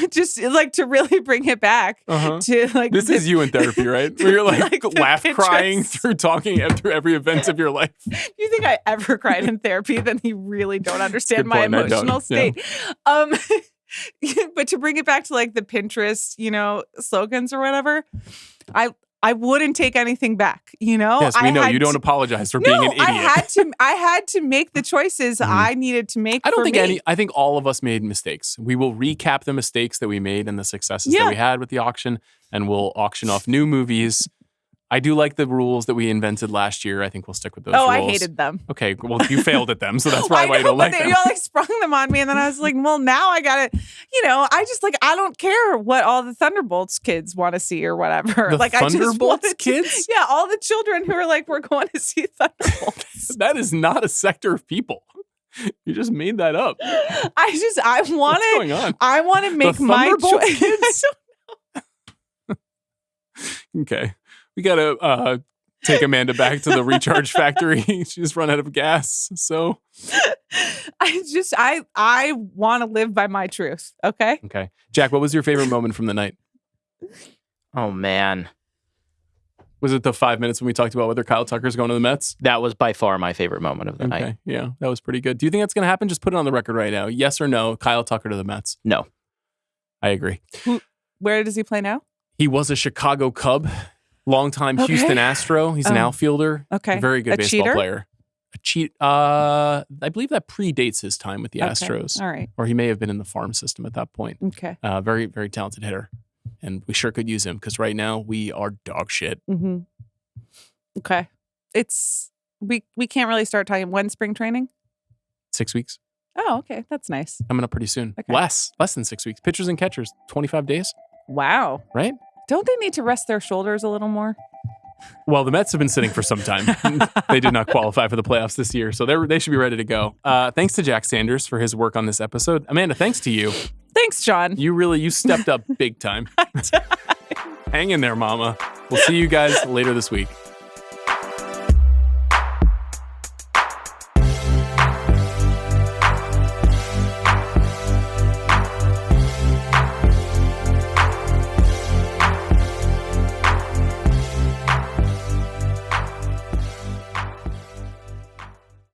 just like to really bring it back to like this is you in therapy, right? Where you're like laugh crying through talking through every event of your life. If you think I ever cried in therapy, then you really don't understand my emotional state. Yeah. But to bring it back to like the Pinterest, slogans or whatever, I wouldn't take anything back, Yes, we know you don't apologize for being an idiot. I had to make the choices I needed to make. I think all of us made mistakes. We will recap the mistakes that we made and the successes that we had with the auction, and we'll auction off new movies. I do like the rules that we invented last year. I think we'll stick with those rules. I hated them. Okay, well, you failed at them, so that's probably why you don't like them. You all like sprung them on me, and then I was like, well, now I got to, I don't care what all the Thunderbolts kids want to see or whatever. The Thunderbolts kids? Yeah, all the children who are like, we're going to see Thunderbolts. That is not a sector of people. You just made that up. What's going on? I want to make my choice. Kids? I don't know. Okay. We got to take Amanda back to the recharge factory. She's run out of gas. So I want to live by my truth. Okay. Okay. Jack, what was your favorite moment from the night? Oh, man. Was it the 5 minutes when we talked about whether Kyle Tucker's going to the Mets? That was by far my favorite moment of the night. Yeah, that was pretty good. Do you think that's going to happen? Just put it on the record right now. Yes or no, Kyle Tucker to the Mets? No. I agree. Where does he play now? He was a Chicago Cub, longtime Houston Astro. He's an outfielder. Okay. Very good baseball cheater? player. I believe that predates his time with the Astros. All right. Or he may have been in the farm system at that point. Okay. Very, very talented hitter. And we sure could use him because right now we are dog shit. Mm-hmm. Okay. We can't really start talking. When spring training? 6 weeks. Oh, okay. That's nice. Coming up pretty soon. Okay. Less than 6 weeks. Pitchers and catchers, 25 days. Wow. Right? Don't they need to rest their shoulders a little more? Well, the Mets have been sitting for some time. They did not qualify for the playoffs this year, so they should be ready to go. Thanks to Jack Sanders for his work on this episode. Amanda, thanks to you. Thanks, John. You stepped up big time. Hang in there, mama. We'll see you guys later this week.